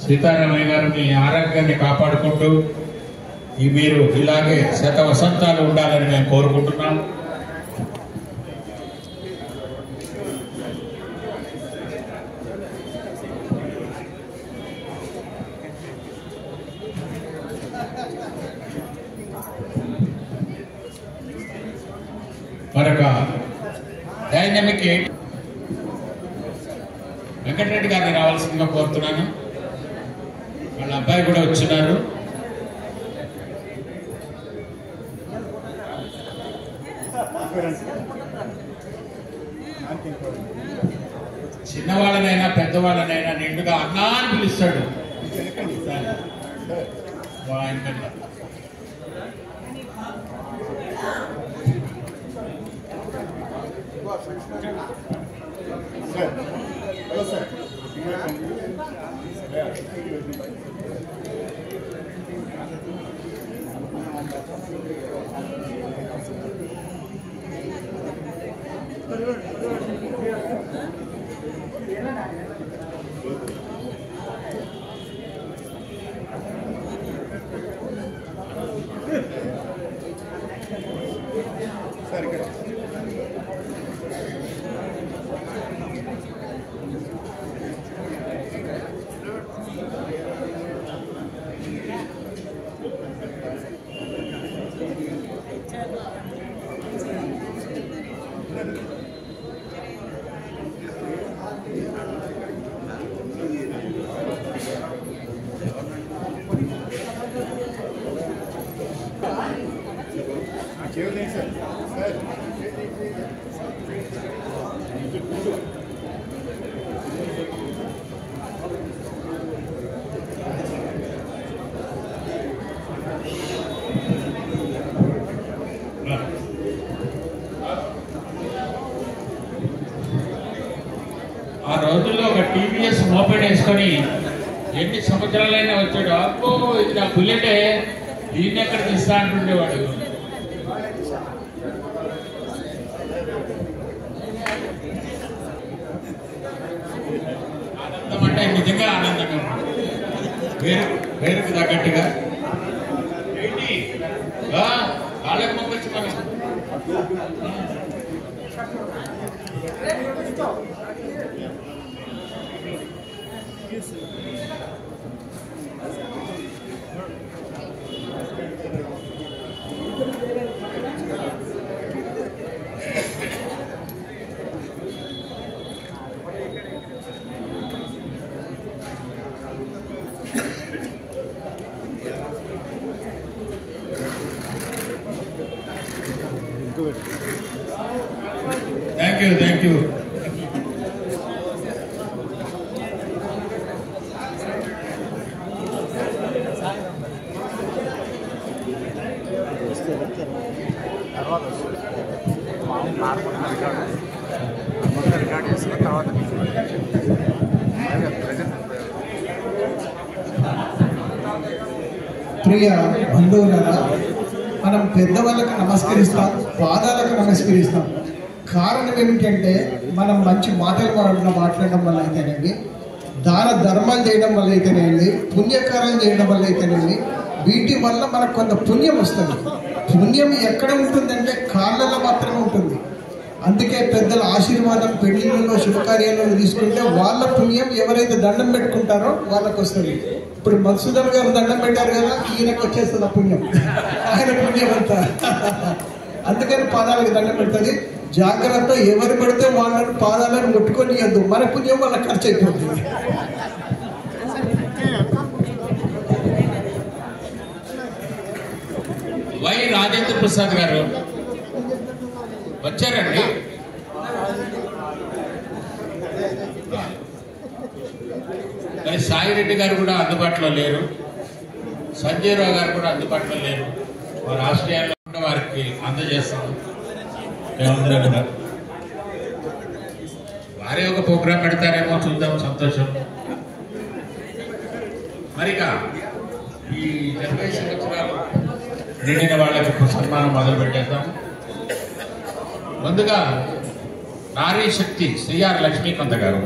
సీతారామయ్య గారు మీ ఆరోగ్యాన్ని కాపాడుకుంటూ మీరు ఇలాగే శత వసంతాలు ఉండాలని మేము కోరుకుంటున్నాం. మరొక డైనమిక్ గారిని రావాల్సిందిగా కోరుతున్నాను. వాళ్ళ అబ్బాయి కూడా వచ్చినారు. చిన్నవాళ్ళనైనా పెద్దవాళ్ళనైనా నిండుగా అన్నా అని పిలుస్తాడు. ఆ రోజుల్లో ఒక టీవీఎస్ మోపెడ్ వేసుకొని ఎన్ని సంవత్సరాలైనా వచ్చాడు. అబ్బో ఇది నా బుల్లెటే, దీన్ని ఎక్కడ తీస్తా అంటుండేవాడు. ఆనందం అంటే నిజంగా ఆనందంగా వేరుకు తగ్గట్టుగా ఏంటి వాళ్ళకి మొక్కొచ్చి మనం Thank you. ప్రియ బంధువులారా, మనం పెద్దవాళ్ళకు నమస్కరిస్తాం, పాదాలకు నమస్కరిస్తాం. కారణం ఏమిటంటే మనం మంచి మాటలు మాట్లాడడం వల్ల అయితేనేమి, దాన ధర్మాలు చేయడం వల్ల అయితేనేమి, పుణ్యకార్యాలు చేయడం వల్ల అయితేనేమి, వీటి వల్ల మనకు కొంత పుణ్యం వస్తుంది. పుణ్యం ఎక్కడ ఉంటుందంటే కాళ్ళలో మాత్రమే ఉంటుంది. అందుకే పెద్దల ఆశీర్వాదం పెళ్లిళ్ళలో శుభకార్యాలను తీసుకుంటే వాళ్ళ పుణ్యం ఎవరైతే దండం పెట్టుకుంటారో వాళ్ళకు వస్తుంది. ఇప్పుడు మధుసూదన్ గారు దండం పెట్టారు కదా, ఈయనకు వచ్చేస్తుంది ఆ పుణ్యం, ఆయన పుణ్యం అంతా. అందుకని పాదాలకు దండం పెడుతుంది. జాగ్రత్త, ఎవరు పడితే వాళ్ళని పాదాలను ముట్టుకొని ఇవ్వద్దు, మన పుణ్యం వాళ్ళకి ఖర్చు అయిపోతుంది. వై రాజేంద్ర ప్రసాద్ గారు వచ్చారండి. మరి సాయిరెడ్డి గారు కూడా అందుబాటులో లేరు, సంజయ్ రావు గారు కూడా అందుబాటులో లేరు. వారు ఆస్ట్రేలియాలో కూడా వారికి అందజేస్తారు. వారే ఒక ప్రోగ్రాం పెడతారేమో, చూద్దాం, సంతోషం. మరిగా ఈ 70 సంవత్సరాలు నిండిన వాళ్ళకి సన్మానం మొదలు పెట్టేద్దాం. ముందుగా నారీ శక్తి శ్రీఆర్ లక్ష్మీకాంత గారు.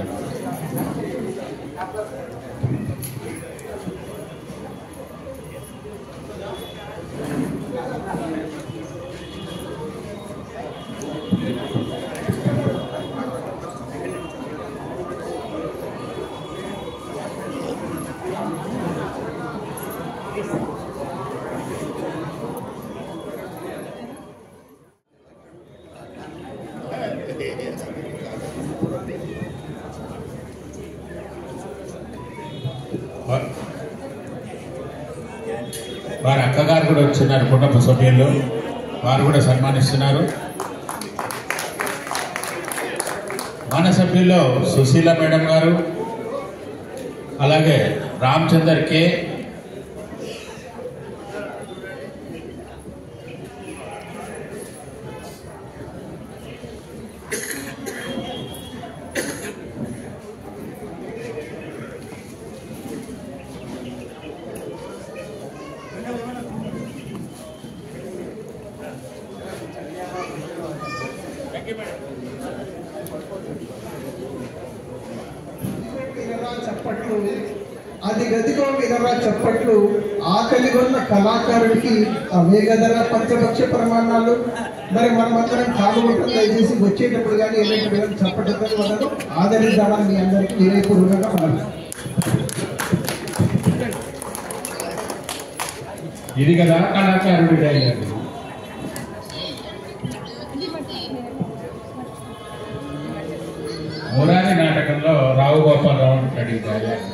వారి అక్కగారు కూడా వచ్చినారు, కుటుంబ సభ్యులు, వారు కూడా సన్మానిస్తున్నారు. మన సభ్యుల్లో సుశీల మేడం గారు, అలాగే రామచందర్ కే, చప్పట్లు, అది గదిగో వినరా చప్పట్లు, ఆకలిగొన్న కళాకారుడికి వేగధర పంచపక్ష ప్రమాణాలు. మరి మనమందరం కాలుగుంటాం, దయచేసి వచ్చేటప్పుడు కానీ వెళ్ళేటప్పుడు కానీ చప్పట్లతో మనకు ఆదరిద్దామని మీ అందరికీ వినయపూర్వకంగా మనం. ఇది కదా కళాకారుడి డైలాగ్. మురారి నాటకంలో రావు గోపాలరావు అంటాడు ఈ డైలాగ్.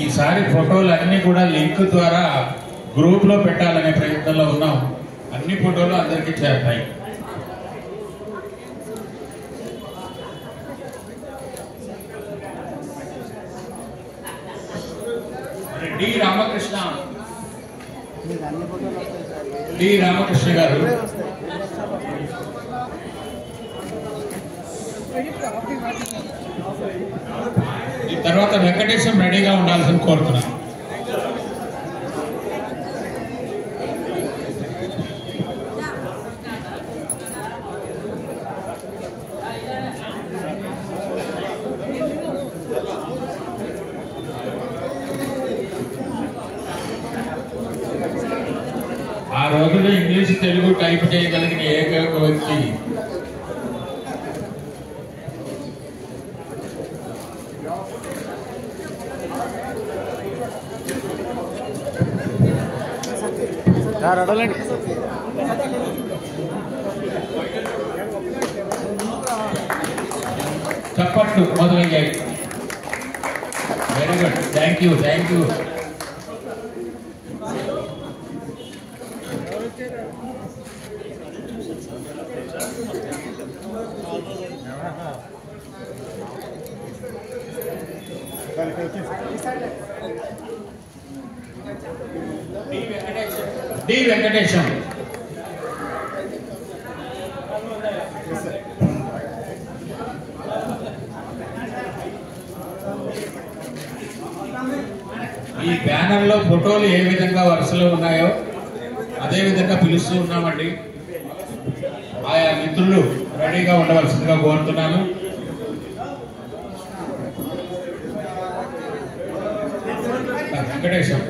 ఈసారి ఫోటోలు అన్ని కూడా లింక్ ద్వారా గ్రూప్ లో పెట్టాలనే ప్రయత్నంలో ఉన్నాం. అన్ని ఫోటోలు అందరికీ చేరుతాయి. డి రామకృష్ణ గారు, ఈ తర్వాత వెంకటేశం రెడీగా ఉండాల్సింది కోరుతున్నాను. ఆ రోజుల్లో ఇంగ్లీష్ తెలుగు టైప్ చేయగలిగిన ఏకైక వ్యక్తి చప్పట్లు మొదలయ్యాయి. Very good, thank you, thank you. D Venkatesham, ఈ బ్యానర్ లో ఫోటోలు ఏ విధంగా వరుసలో ఉన్నాయో అదే విధంగా పిలుస్తూ ఉన్నామండి. ఆయా మిత్రులు రెడీగా ఉండవలసిందిగా కోరుతున్నాను. వెంకటేశం,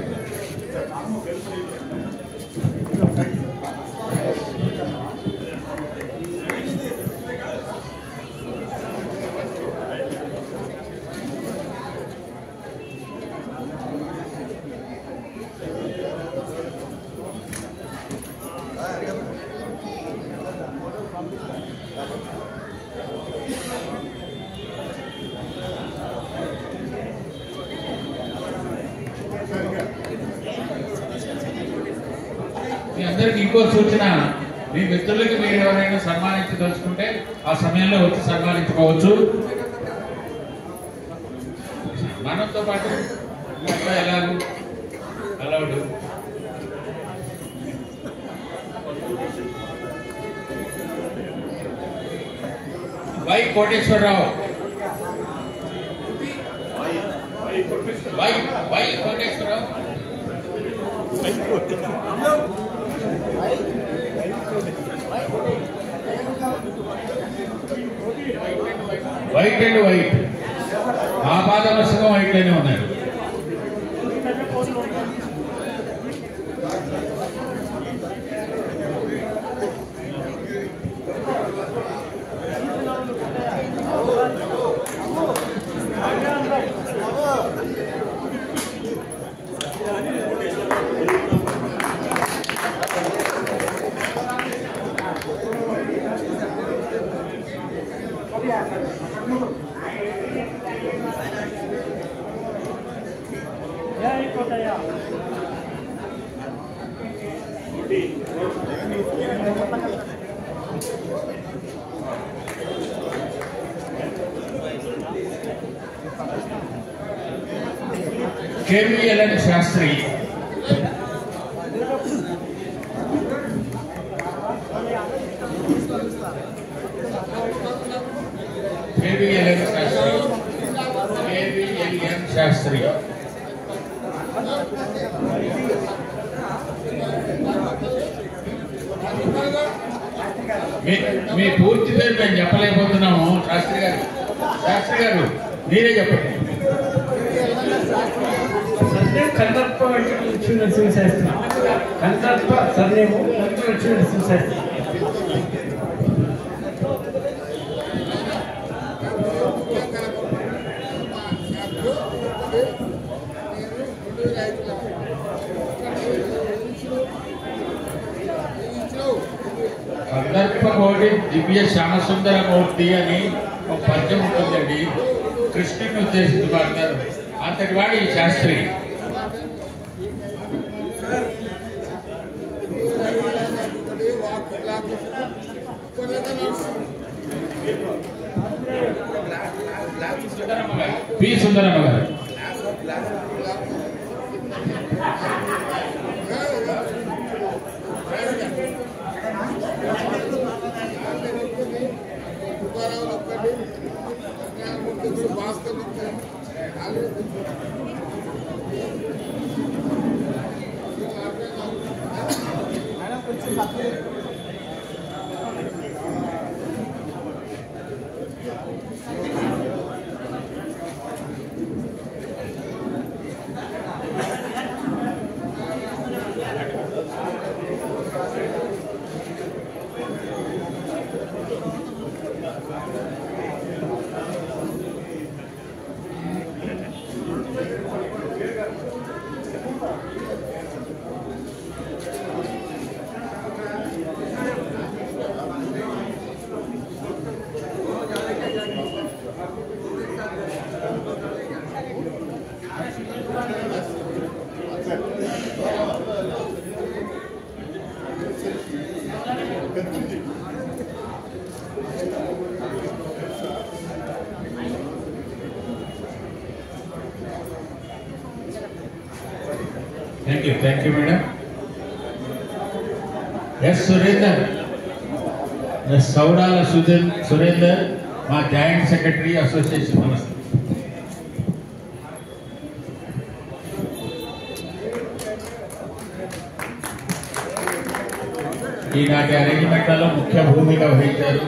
మీ అందరికి ఇంకో సూచన, మీ మిత్రులకి మీరు ఎవరైనా సన్మానించదలుచుకుంటే ఆ సమయంలో వచ్చి సన్మానించుకోవచ్చు. మనతో పాటు ఎలాగూ allowed. Y Koteswararao, Y Koteswararao, white and white ఆ పాదవర్షకం వైట్లోనే ఉన్నారు. KVLN శాస్త్రి, KVLN శాస్త్రి, మీ పూర్తి పేరు మేము చెప్పలేకపోతున్నాము. శాస్త్రి గారు మీరే చెప్పండి. కందర్ప లక్ష్మీ నరసింహ శాస్త్రి, కందర్ప సర్నేము లక్ష్మీ నరసింహ శాస్త్రి. కందర్ప కోటి దివ్య శ్యామసుందర మూర్తి అని ఒక పద్యం ఉంటుందండి, కృష్ణుని ఉద్దేశించి పాడతారు. అంతటి వాడు ఈ శాస్త్రి. పి సుందరమ్మ గారు. Thank you, madam. Yes, Surender. Yes, Saurala Surender, my Joint Secretary Association. Namaste. ఈనాటి అరేంజ్మెంట్లలో ముఖ్య భూమిక వహించారు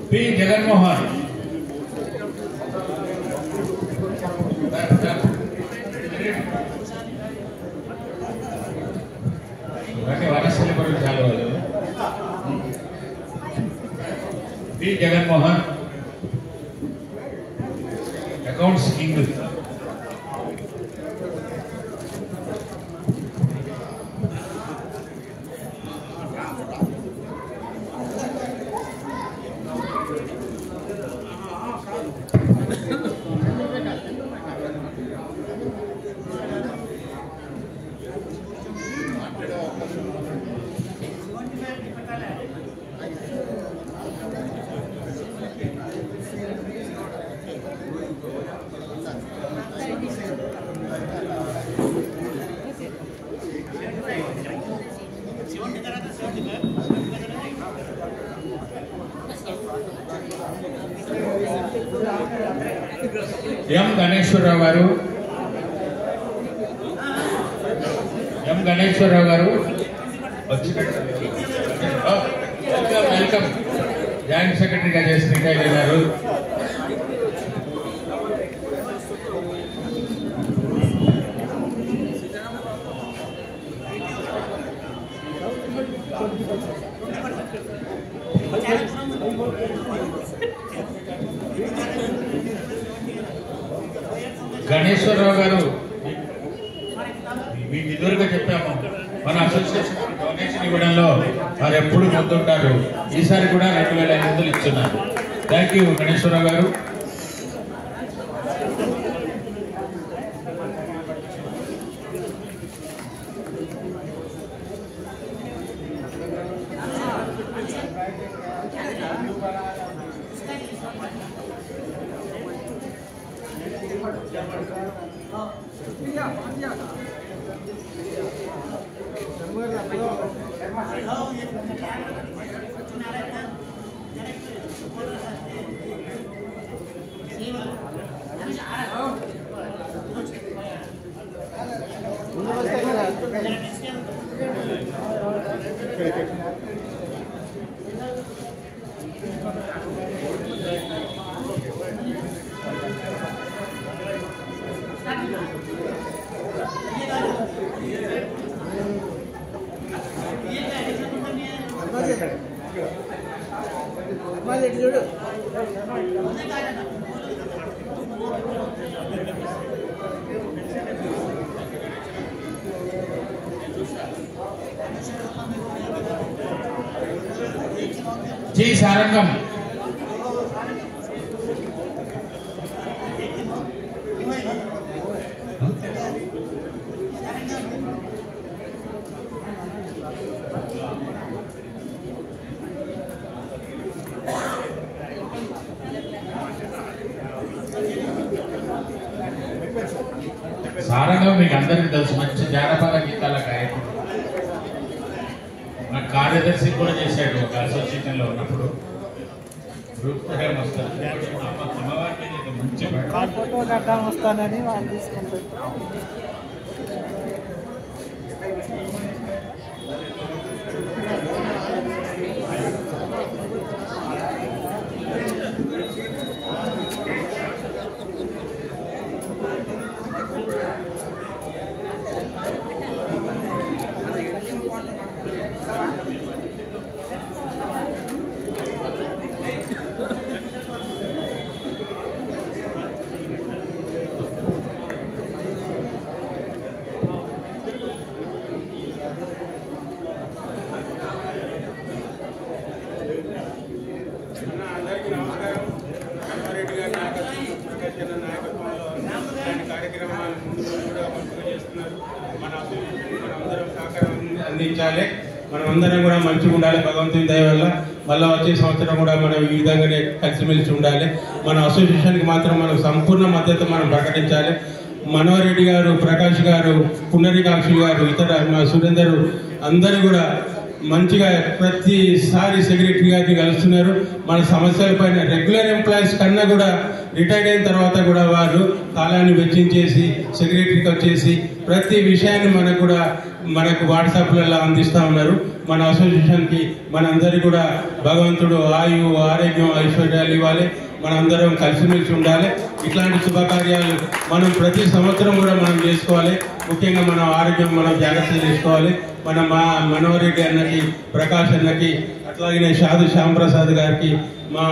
పి జగన్మోహన్, వనస్థలి గురించి చాలా పి జగన్మోహన్, అకౌంట్స్ కింగ్. ఎం గణేశ్వరరావు గారు, ఎం గణేశ్వరరావు గారు వెల్కమ్. జాయింట్ సెక్రటరీగా చేసిన గారు. గణేశ్వరరావు గారు మీకు ఇదివరగా చెప్పాము, మన అసోసియేషన్ డొనేషన్ ఇవ్వడంలో వారు ఎప్పుడు ముందుంటారు. ఈసారి కూడా 2,500 ఇస్తున్నారు. థ్యాంక్ యూ గణేశ్వరరావు గారు. జీ సారంగం. సారంగం మీకు అందరికీ తెలుసు, మంచి జానపద గీతాల గాయకుడు. మన కార్యదర్శి కూడా చేశాడు ఒక అసోసియేషన్ లో ఉన్నప్పుడు. వస్తానని వాళ్ళు తీసుకుంటారు. అందించాలి. మనం అందరం కూడా మంచిగా ఉండాలి. భగవంతుని దయ వల్ల మళ్ళీ వచ్చే సంవత్సరం కూడా మనం ఈ విధంగానే కలిసిమెలిసి ఉండాలి. మన అసోసియేషన్కి మాత్రం మనం సంపూర్ణ మద్దతు మనం ప్రకటించాలి. మనోహర్ రెడ్డి గారు, ప్రకాష్ గారు, పునరికాక్షి గారు, ఇతర మా సురేందర్ అందరూ కూడా మంచిగా ప్రతిసారి సెక్రటరీ గారిని కలుస్తున్నారు. మన సమస్యల పైన రెగ్యులర్ ఎంప్లాయీస్ కన్నా కూడా రిటైర్డ్ అయిన తర్వాత కూడా వారు కాలాన్ని వెచ్చించేసి సెక్రటరీకి వచ్చేసి ప్రతి విషయాన్ని మనకు వాట్సాప్లలో అందిస్తూ ఉన్నారు. మన అసోసియేషన్కి మనందరికీ కూడా భగవంతుడు ఆయువు, ఆరోగ్యం, ఐశ్వర్యాలు ఇవ్వాలి. మనందరం కలిసిమెలిసి ఉండాలి. ఇట్లాంటి శుభకార్యాలు మనం ప్రతి సంవత్సరం కూడా మనం చేసుకోవాలి. ముఖ్యంగా మన ఆరోగ్యం మనం జాగ్రత్త చేసుకోవాలి. మన మనోహర్ రెడ్డి అన్నకి, ప్రకాష్ అన్నకి, అట్లాగే షాదు శ్యాంప్రసాద్ గారికి, మా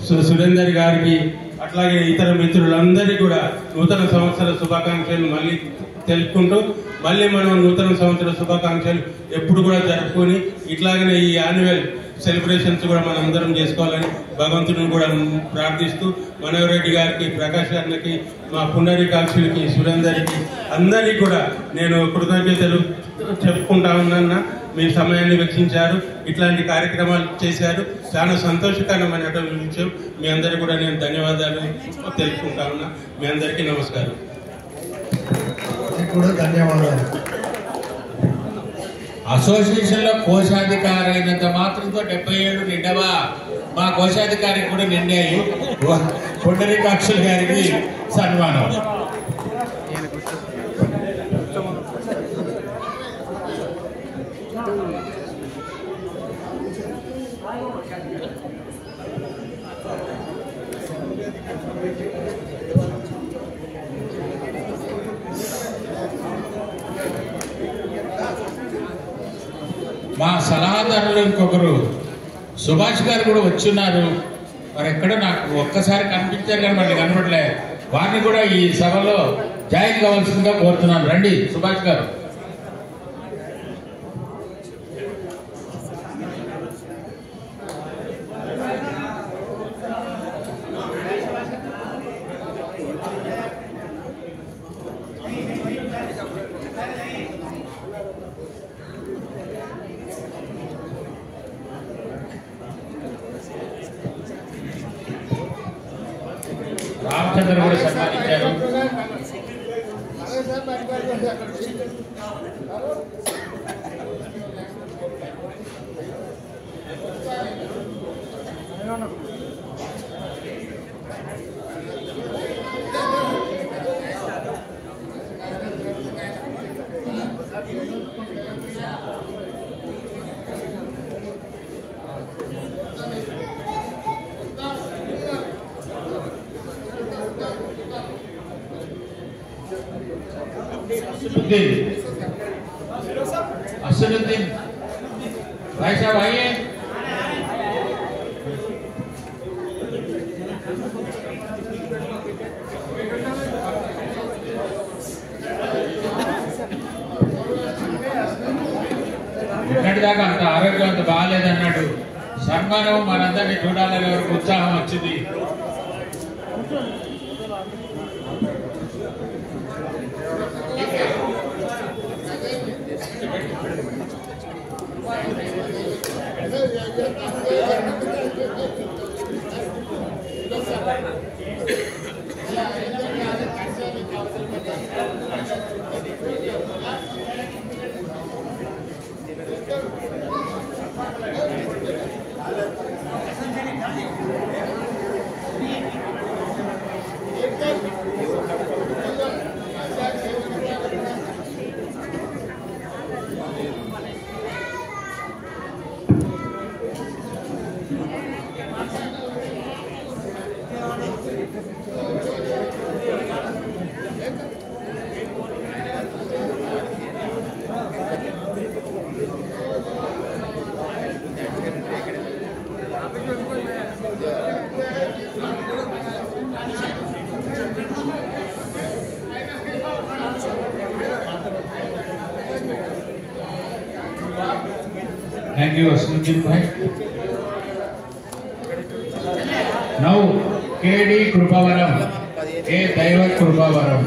సురేందర్ గారికి, అట్లాగే ఇతర మిత్రులందరికీ కూడా నూతన సంవత్సర శుభాకాంక్షలు మళ్ళీ తెలుపుకుంటూ మళ్ళీ మనం నూతన సంవత్సర శుభాకాంక్షలు ఎప్పుడు కూడా జరుపుకొని ఇట్లాగనే ఈ యాన్యువల్ సెలబ్రేషన్స్ కూడా మనం అందరం చేసుకోవాలని భగవంతుడిని కూడా ప్రార్థిస్తూ మనోహర్ రెడ్డి గారికి, ప్రకాష్ గారికి, మా పునరికాక్షులకి, సురేందర్కి అందరికీ కూడా నేను కృతజ్ఞతలు చెప్పుకుంటా ఉన్నా. మీ సమయాన్ని వెచ్చించారు, ఇట్లాంటి కార్యక్రమాలు చేశారు. చాలా సంతోషకరమైనటువంటి విషయం. మీ అందరికీ కూడా నేను ధన్యవాదాలు తెలుపుకుంటా ఉన్నా. మీ అందరికీ నమస్కారం. ధన్యవాదాలు. అసోసియేషన్ లో కోశాధికారి అయినంత మాత్రంతో 77 నిండవా? మా కోశాధికారికి కూడా నిన్నే పుండరీకాక్షులు గారికి సన్మానం. మా సలహాదారులు ఇంకొకరు సుభాష్ గారు కూడా వచ్చున్నారు. మరి ఎక్కడ నాకు ఒక్కసారి కనిపించారు కానీ మళ్ళీ కనబడలే. వారిని కూడా ఈ సభలో జాయిన్ కావాల్సిందిగా కోరుతున్నాను. రండి సుభాష్ గారు. రామచంద్ర కూడా సన్మానించారు. असदुद्दीन भाई साहब आइए। నిన్నటిదాకా అంత ఆరోగ్యం అంత బాగాలేదన్నాడు. సన్మానం మనందరినీ చూడాలని వరకు ఉత్సాహం వచ్చింది. Thank you, Asluddin bhai. Now, K.D. Krupavaram, K. Daivat Krupavaram.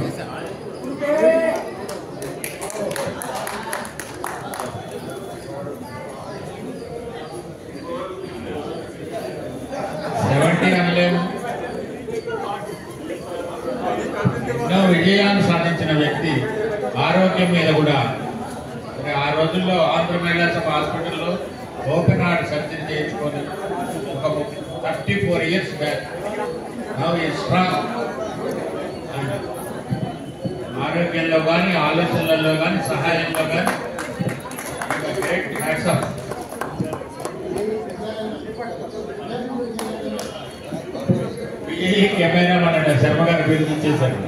ఎన్నో విజయాలు సాధించిన వ్యక్తి ఆరోగ్యం మీద కూడా ఆ రోజుల్లో ఆంధ్ర మహిళా సభ హాస్పిటల్లో ఓపెన్ హార్ట్ సర్జరీ చేయించుకొని ఒక 34 years బ్యాక్ నౌ ఈ స్ట్రాంగ్. ఆరోగ్యంలో కానీ ఆలోచనలలో కానీ సహాయంలో కానీ great hats off. Vijay camera మన శర్మ గారు పిలిపించేశారు.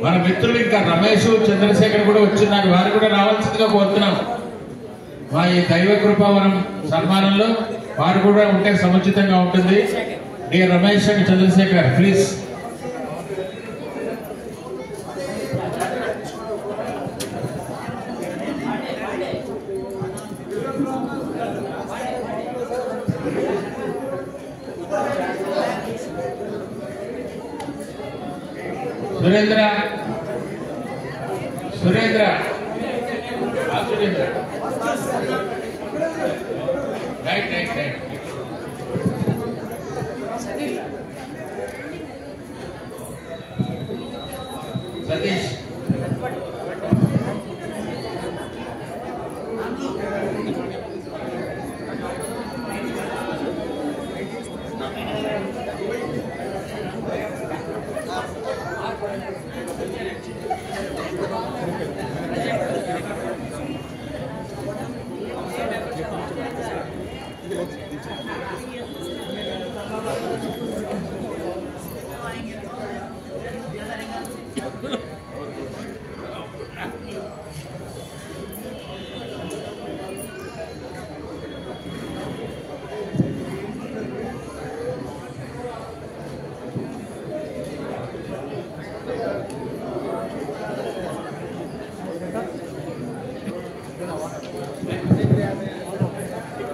మన మిత్రులు ఇంకా రమేష్ చంద్రశేఖర్ కూడా వచ్చిన్నారు. వారు కూడా రావాల్సిందిగా కోరుతున్నాం. మా ఈ దైవ కృపావరం సన్మానంలో వారు కూడా ఉంటే సముచితంగా ఉంటుంది. Dear Ramesh and Chandrasekhar please. Surendra Surendra Surendra right right right Satish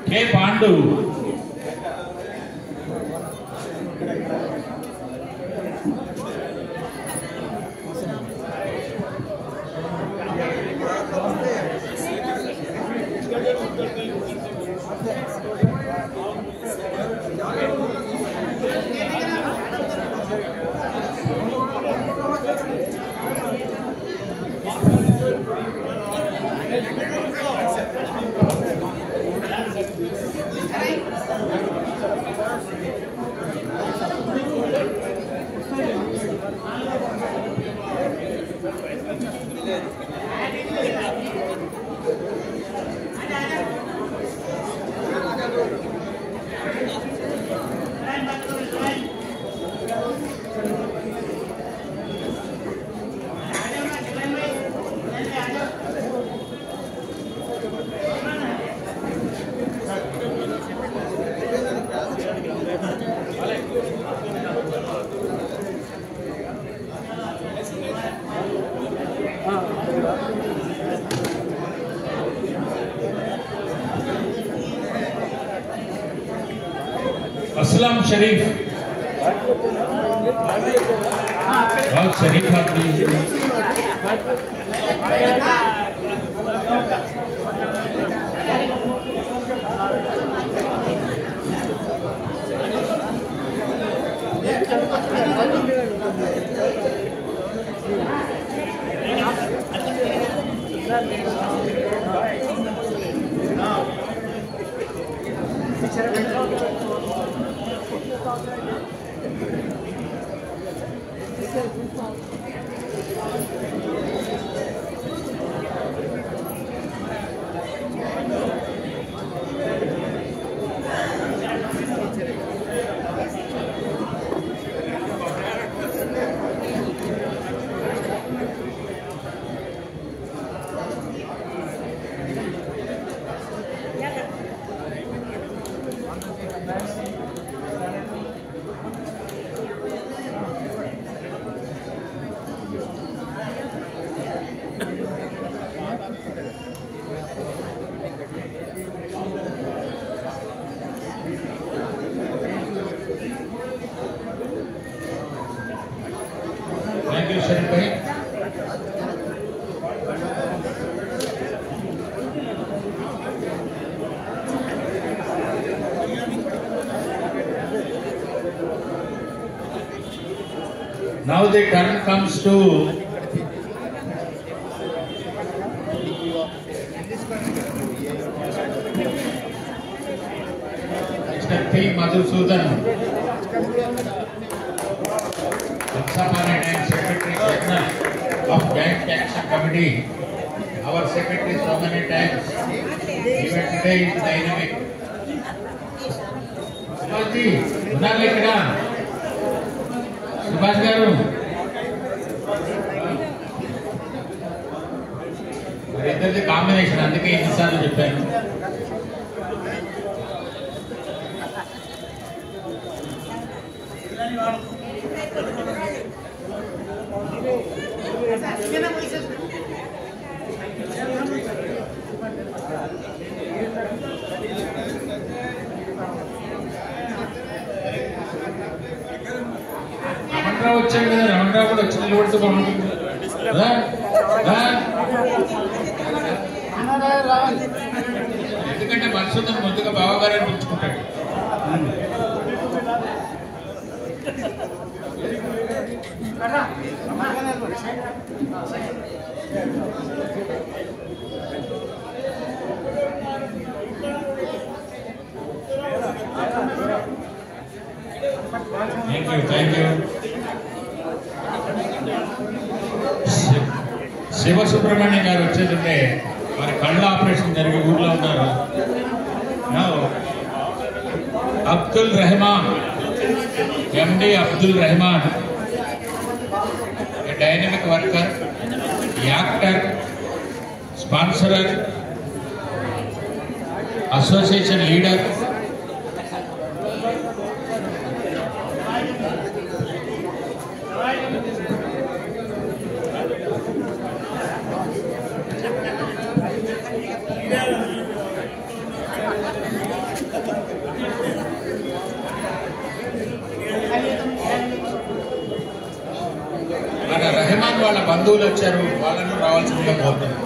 K Pandu Aslam Sharif बहुत शरीफ आदमी थैंक यू शरीफ भाई now the turn comes to Mr. P. Madhusudan, Secretary General of Joint Action Committee. Our secretary so many times. Even today is dynamic. Subhash ji, unali ikkada. Subhash garu. మరి ఇద్దరిది combination అందుకే ఎన్నిసార్లు చెప్పాను. రమణరావు వచ్చాడు కదా, రమణరావు కూడా వచ్చి నిలబడితే బాగుంటుంది. ఎందుకంటే మనసుతో ముందుగా బావగారని పిలుచుకుంటాడు. Thank you. శివసుబ్రహ్మణ్యం గారు వచ్చేదంటే మరి కళ్ళ ఆపరేషన్ జరిగి ఊర్లో ఉన్నారు. అబ్దుల్ రెహమాన్, ఎండి Abdul Rahman, a dynamic worker, actor, sponsorer, association leader, మన రెహమాన్ వాళ్ళ బంధువులు వచ్చారు, వాళ్ళను రావాల్సిందిగా కోరుతున్నారు.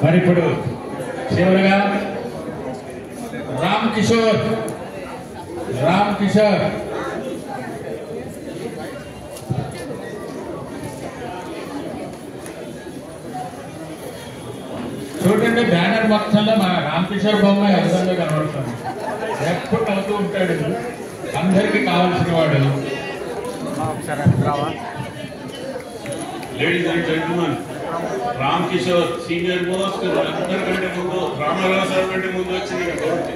మరి ఇప్పుడు చివరిగా రామ్ కిషోర్ చూడండి, బ్యానర్ మొత్తంలో మన రామ్ కిషోర్ బొమ్మ ఎవరిలో కనబడుతుంది. ఎప్పుడు అవుతూ ఉంటాడు, అందరికీ కావాల్సిన వాడు. Ladies and gentlemen, Ram Kishore senior most, అందరికంటే ముందు రామారావు సార్ కంటే ముందు వచ్చింది కాబట్టి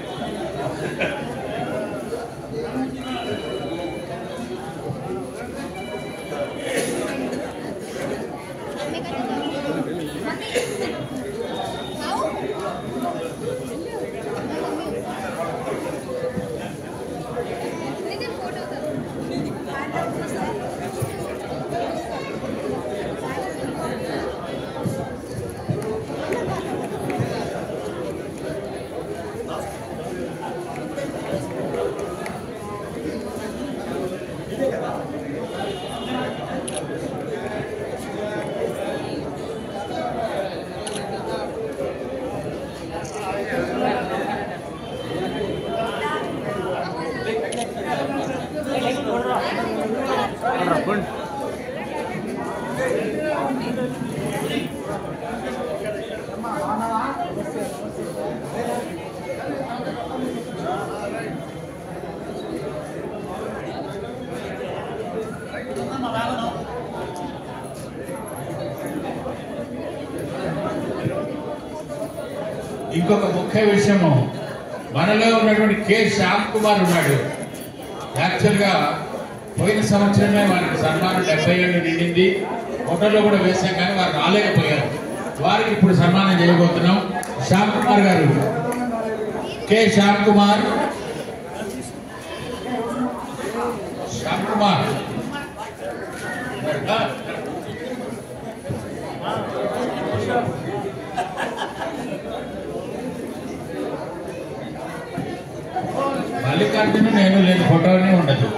ఇంకొక ముఖ్య విషయము, మనలో ఉన్నటువంటి కె శ్యామ్ కుమార్ ఉన్నాడు. యాక్చువల్గా పోయిన సంవత్సరమే వారికి సన్మానం 70 ఏళ్ళు నిండింది. ఫోటోలో కూడా వేశాం, కానీ వారు రాలేకపోయారు. వారికి ఇప్పుడు సన్మానం చేయబోతున్నాం. శ్యామ్ కుమార్ గారు, కె శ్యామ్ కుమార్, శ్యామ్ కుమార్ మల్లికార్జున నేను లేని ఫోటోనే ఉండదు.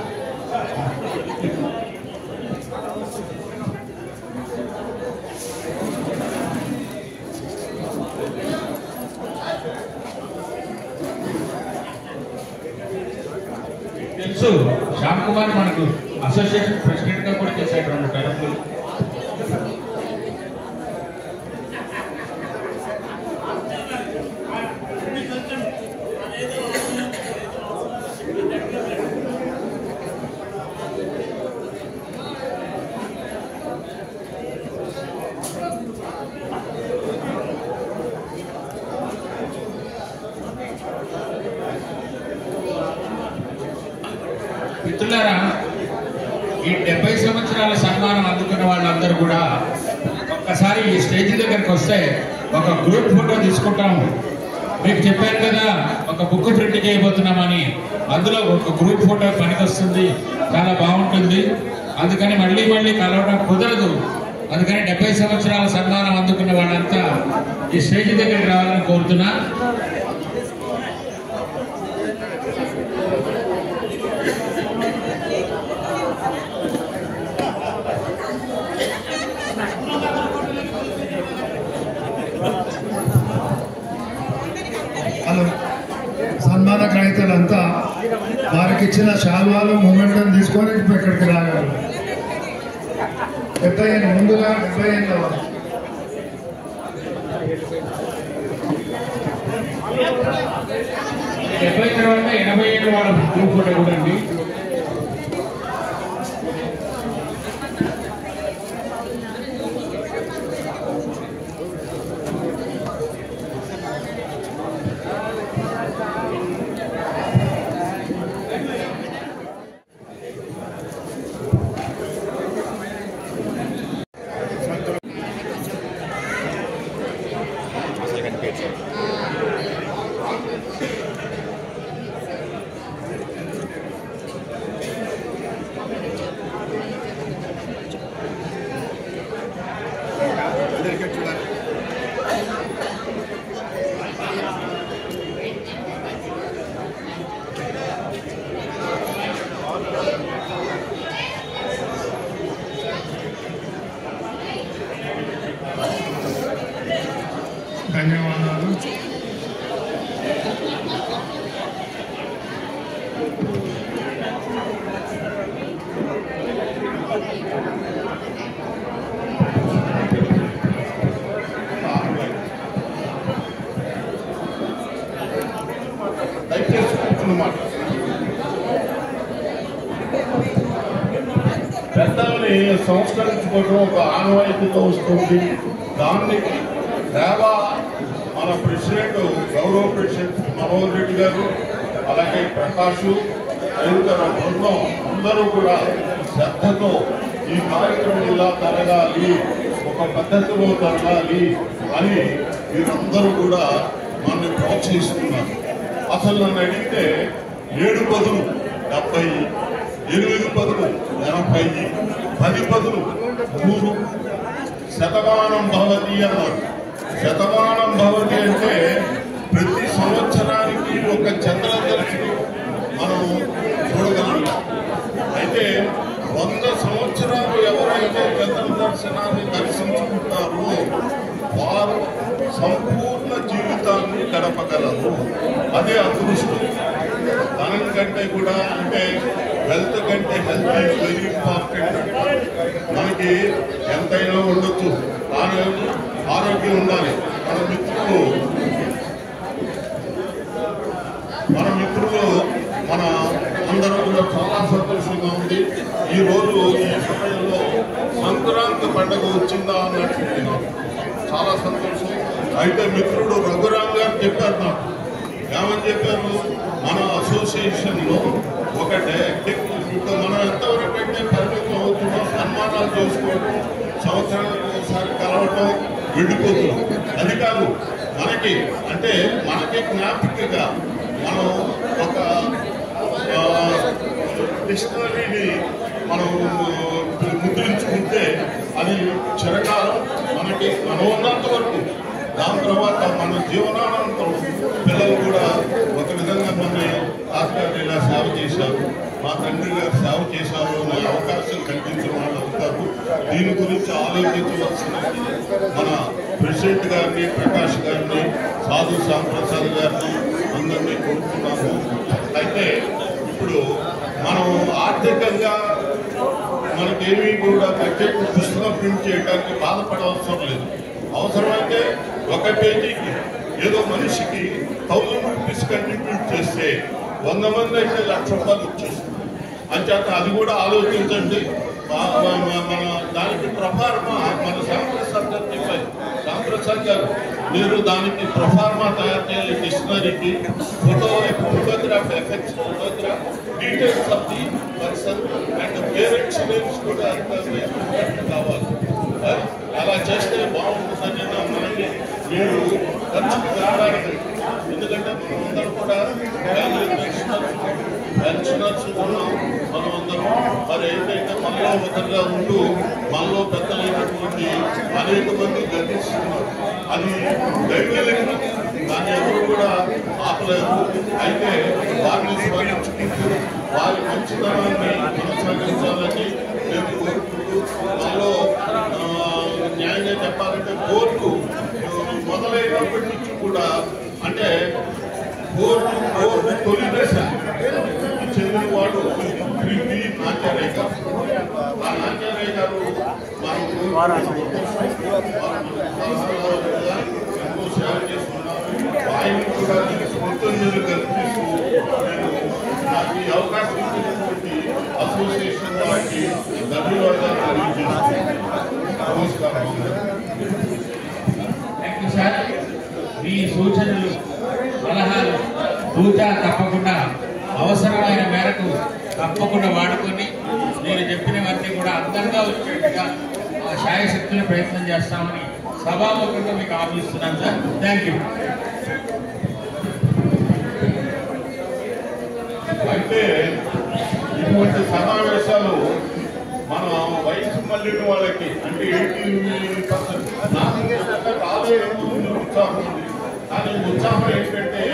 తెలుసు శ్యామ్ కుమార్ మనకు అసోసియేషన్ ప్రెసిడెంట్ గా కూడా చేశాడు 2 టర్మ్లు. మిత్రులారా, ఈ 70 సంవత్సరాల సన్మానం అందుకున్న వాళ్ళందరూ కూడా ఒక్కసారి ఈ స్టేజ్ దగ్గరికి వస్తే ఒక గ్రూప్ ఫోటో తీసుకుంటాము. మీకు చెప్పాను కదా ఒక బుక్ ప్రింట్ చేయబోతున్నామని, అందులో ఒక గ్రూప్ ఫోటో పనికొస్తుంది, చాలా బాగుంటుంది. అందుకని మళ్ళీ కలవడం కుదరదు. అందుకని 70 సంవత్సరాల సన్మానం అందుకున్న వాళ్ళంతా ఈ స్టేజ్ దగ్గరికి రావాలని కోరుతున్నా. సన్మాన గ్రహీతలంతా వారికి ఇచ్చిన శాల్వాలు మూమెంటం తీసుకొని ఇక్కడికి రాగలరు. 70 ఏళ్ళ ముందుగా 70 ఏళ్ళ 70 తర్వాత 80 ఏళ్ళ వాళ్ళ గ్రూప్ ఫోటో కూడా అండి. ధన్యవాదాలు. పెద్దల్ని సంస్కరించుకోవడం ఒక ఆనవాయితీతో వస్తుంది. దాన్ని రేవా మన ప్రెసిడెంట్ గౌరవ ప్రెసిడెంట్ మనోహర్ రెడ్డి గారు, అలాగే ప్రకాష్, తదితర బృందం అందరూ కూడా శ్రద్ధతో ఈ కార్యక్రమం ఇలా జరగాలి, ఒక పద్ధతిలో జరగాలి అని వీరందరూ కూడా మనల్ని ప్రోత్సహిస్తున్నారు. అసలు నన్ను అడిగితే 7 బదులు 70, 8 బదులు 80, 10 బదులు 100, శతమానం భవతి అన్నారు. శతమానం భవతి అంటే ప్రతి సంవత్సరానికి ఒక చంద్రదర్శిని మనం చూడగలుగుతాం. అయితే 100 సంవత్సరాలు ఎవరైతే చంద్రదర్శనాన్ని దర్శించుకుంటారో వారు సంపూర్ణ జీవితాన్ని గడపగలరు. అదే అదృష్టం. ధనం కంటే కూడా, అంటే హెల్త్ కంటే హెల్త్ ఈజ్ వెరీ ఇంపార్టెంట్. మనకి ఎంతైనా ఉండొచ్చు, ఆరోగ్యం ఉండాలి. మన మిత్రులు మన అందరూ కూడా చాలా సంతోషంగా ఉంది. ఈ రోజు ఈ సమయంలో సంక్రాంతి పండుగ వచ్చిందా అన్నట్టు చాలా సంతోషం. అయితే మిత్రుడు రఘురామ్ గారు చెప్పారు నాకు, ఏమని చెప్పారు, మన అసోసియేషన్లో ఒకటే మనం ఎంతవరకు అంటే పరిమితం అవుతుందో సన్మానాలు చేసుకోవడం, సంవత్సరానికి ఒకసారి కలవటం, వెళ్ళిపోతున్నాం. అది కాదు, మనకి అంటే మనకి జ్ఞాపికగా మనం ఒక డిక్షనరీని మనం ముద్రించుకుంటే అది చిరకాలం మనకి మనం ఉన్నంత వరకు, దాని తర్వాత మన జీవనానంతరం పిల్లలు కూడా ఒక విధంగా మనల్ని తాతగారు ఇలా సేవ చేశారు, మా తండ్రి గారు సేవ చేశారు అనే అవకాశం కల్పించిన వాళ్ళు అవుతారు. దీని గురించి ఆలోచించవలసిన మన ప్రెసిడెంట్ గారిని, ప్రకాష్ గారిని, సాధు శ్యాంప్రసాద్ గారిని అందరినీ కోరుతున్నాము. అయితే ఇప్పుడు మనం ఆర్థికంగా మనకేమీ కూడా ప్రత్యేక పుస్తకం ప్రింట్ చేయడానికి బాధపడవసరం లేదు. అవసరమైతే ఒక పేజీకి ఏదో మనిషికి 1000 రూపీస్ కంట్రిబ్యూట్ చేస్తే 100 మంది అయితే ₹1,00,000 వచ్చేస్తుంది. అంచేత అది కూడా ఆలోచించండి. మన దానికి ప్రఫార్మా మన శ్యాంప్రసాద్ గారు చెప్పారు. శ్యాంప్రసాద్ గారు మీరు దానికి ప్రఫార్మా తయారు చేయాలి. డిక్షనరీకి photograph effects, photograph details of the person and parents names కూడా కావాలి. అలా చేస్తే బాగుంటుందని మనకి మీరు ఖర్చుకు రావడానికి. ఎందుకంటే మనమందరం కూడా పెన్షనర్స్ ఉన్నాం. మనమందరం మరి ఏంటంటే మనలో ఒకరిగా ఉంటూ మనలో పెద్దలైనటువంటి అనేక మంది గర్తిస్తున్నారు. అది దైవీకరణ, దాన్ని ఎవరు కూడా ఆపలేదు. అయితే వారిని స్మరించుకుంటూ వారి మంచితనాన్ని కొనసాగించాలని నేను కోరుకుంటూ, మనలో న్యాయంగా చెప్పాలంటే కోర్టు మొదలైనప్పటి నుంచి కూడా అంటే కోర్టు తొలి దశ చెందినవాడు శ్రీ బి నాచార్య గారు. ఆ నాచార్య గారు ఎంతో సేవ చేస్తున్నారు. ఆయన కూడా కృతజ్ఞతలు కల్పిస్తూ నేను నాకు ఈ అవకాశం ఇచ్చినటువంటి అసోసియేషన్ వారికి ధన్యవాదాలు తెలియజేస్తున్నాను. నమస్కారం. సార్ మీ సూచనలు, సలహాలు తూచా తప్పకుండా అవసరమైన మేరకు తప్పకుండా వాడుకొని నేను చెప్పినవన్నీ కూడా అందంగా వచ్చేట్టుగా ఆ శాయశక్తులు ప్రయత్నం చేస్తామని సభాముఖంగా మీకు ఆఫీస్తున్నాను సార్. Thank you. అయితే ఇటువంటి సమావేశాలు మన వయసు మళ్ళిన వాళ్ళకి అంటే 18% రాలేమో ఉత్సాహం ఉంది. కానీ ఉత్సాహం ఏంటంటే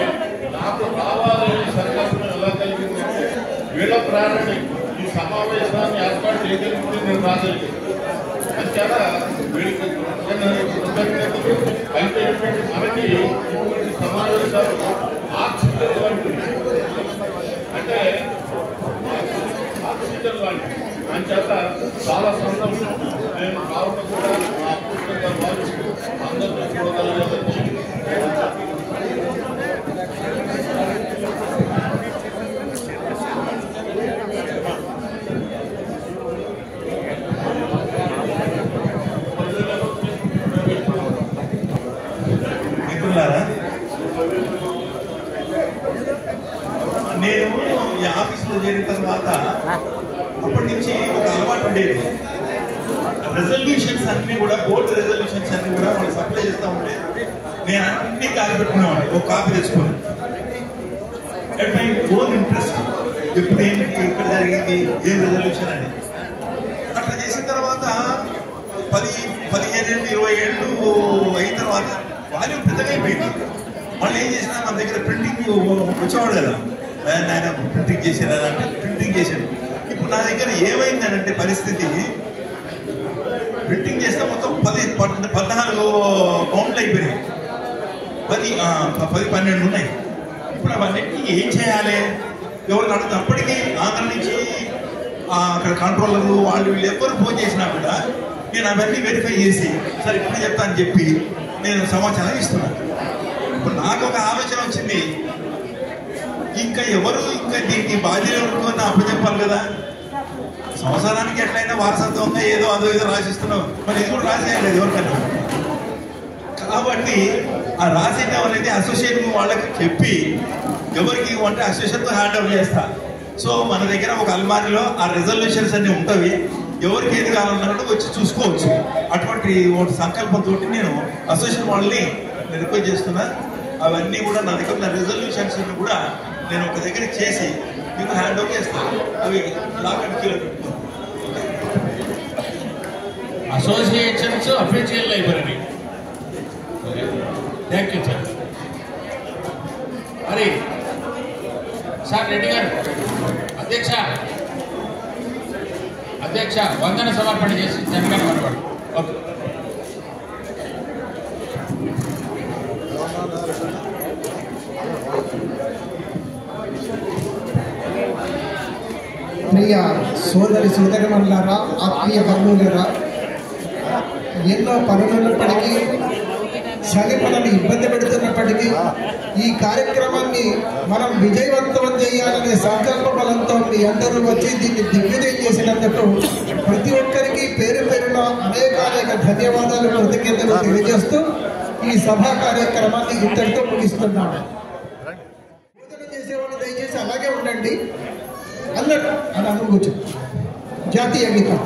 నాకు రావాలని సంకల్పం ఎలా కలిగిందంటే వీళ్ళ ప్రేరణ ఈ సమావేశాన్ని ఏర్పాటు చేయగలిగితే నేను రాగలిగాను. అంతేత వీళ్ళకి కృతజ్ఞతలు. అయితే ఏంటంటే మనకి ఇటువంటి సమావేశాలు ఆక్సిజన్ లాంటివి, అంటే ఆక్సిజన్ లాంటివి. అంచేత చాలా సంతోషం. నేను రావడం కూడా నా అద్భుతంగా భావిస్తూ అందరినీ చూడగలగాలని మిత్రులారా, నేను ఈ ఆఫీసులో చేరిన తర్వాత అప్పటి నుంచి ఒక అలవాటు ఉండేది. రెజల్యూషన్స్ అన్ని కూడా, బోర్డు రెజల్యూషన్స్ అన్ని కూడా మనం సప్లై చేస్తూ ఉంటే నేను అన్ని కాపీ పెట్టుకునేవాడిని. ఒక కాపీ తెచ్చుకుని అట్ మై ఓన్ ఇంట్రెస్ట్ ఎప్పుడు ఏంటి, ఎక్కడ జరిగింది, ఏం రెజల్యూషన్ అని. అట్లా చేసిన తర్వాత 15 ఏళ్ళు 20 ఏళ్ళు అయిన తర్వాత వాల్యూమ్ పెద్దగా అయిపోయింది. మళ్ళీ ఏం చేసినా మన దగ్గర ప్రింటింగ్ వచ్చేవాడు కదా, ఆయన ప్రింటింగ్ చేశారు అంటే ప్రింటింగ్ చేశాడు. ఇప్పుడు నా దగ్గర ఏమైందనంటే పరిస్థితి, ప్రింటింగ్ చేస్తే మొత్తం 14 కౌంట్లు అయిపోయినాయి. 10-12 ఉన్నాయి. ఇప్పుడు అవన్నిటికీ ఏం చేయాలి, ఎవరికి అడుగుతా. అప్పటికీ ఆంధ్ర నుంచి అక్కడ కంట్రోలర్లు వాళ్ళు వీళ్ళు ఎవరు ఫోన్ చేసినా కూడా నేను అవన్నీ వెరిఫై చేసి సరే ఇప్పుడు చెప్తా అని చెప్పి నేను సమాచారం ఇస్తున్నాను. ఇప్పుడు నాకు ఒక ఆలోచన వచ్చింది, ఇంకా దీనికి బాధ్యత ఉంటుందని అప్పచెప్పాలి కదా. సంవత్సరానికి ఎట్లయినా వారసత్వంగా ఏదో ఏదో రాసిస్తున్నావు, మరి ఇది కూడా రాసేయలేదు ఎవరికన్నా. కాబట్టి ఆ రాసేట ఎవరైతే అసోసియేషన్ వాళ్ళకి చెప్పి ఎవరికి అంటే అసోసియేషన్తో హ్యాండ్ ఓవర్ చేస్తా. సో మన దగ్గర ఒక అల్మారీలో ఆ రెజల్యూషన్స్ అన్ని ఉంటాయి, ఎవరికి ఏది కావాలన్నట్టు వచ్చి చూసుకోవచ్చు. అటువంటి ఒక సంకల్పంతో నేను అసోసియేషన్ వాళ్ళని రిక్వెస్ట్ చేస్తున్నా. అవన్నీ కూడా నా దగ్గర ఉన్న రెజల్యూషన్స్ కూడా నేను ఒక దగ్గర చేసి మీకు హ్యాండ్ ఓవర్ చేస్తాను. అవి లాక్ అండ్ కీలో పెట్టుకోండి. Associations official library. Thank you sir. మరి సార్ రెడ్డి గారు, అధ్యక్ష వందన సమర్పణ చేసి జనగణ మనవాడు. ఓకే. ప్రియ సోదరిమణులారా, ఆత్మీయ బంధువులారా, ఎన్నో పనులున్నప్పటికీ చలి మనల్ని ఇబ్బంది పెడుతున్నప్పటికీ ఈ కార్యక్రమాన్ని మనం విజయవంతం చేయాలనే సంకల్ప బలంతో మీ అందరూ వచ్చి దీన్ని దిగ్విజయం చేసినందుకు ప్రతి ఒక్కరికి పేరు పేరున అనేక ధన్యవాదాలు, కృతజ్ఞతలు తెలియజేస్తూ ఈ సభా కార్యక్రమాన్ని ఇంతటితో ముగిస్తున్నాను. బోధన చేసేవాళ్ళు దయచేసి అలాగే ఉండండి. అన్నట్టు అలా కూర్చో. జాతీయ గీతం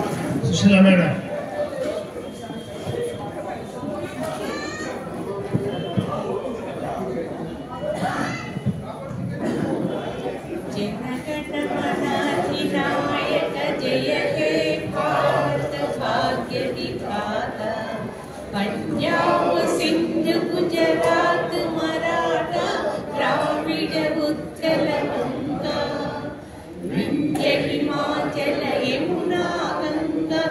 సుశీల మేడం. पंजाब सिंध गुजरात मराठा द्राविड उत्कल गंगा विंध्य हिमाचल यमुना गंगा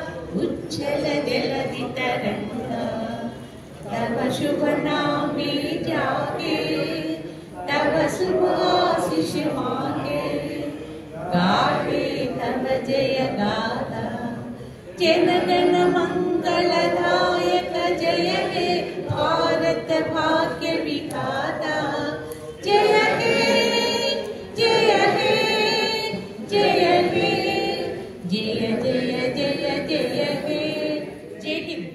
उच्छल जलधि तरंगा तव शुभ नामे जागे तव शुभ आशीष मांगे गावे तव जय गाथा जनगण मंगलदायक जय हे भारत भाग्य विधाता जय हे जय हे जय हे जय जय जय जय हे जय हिंद।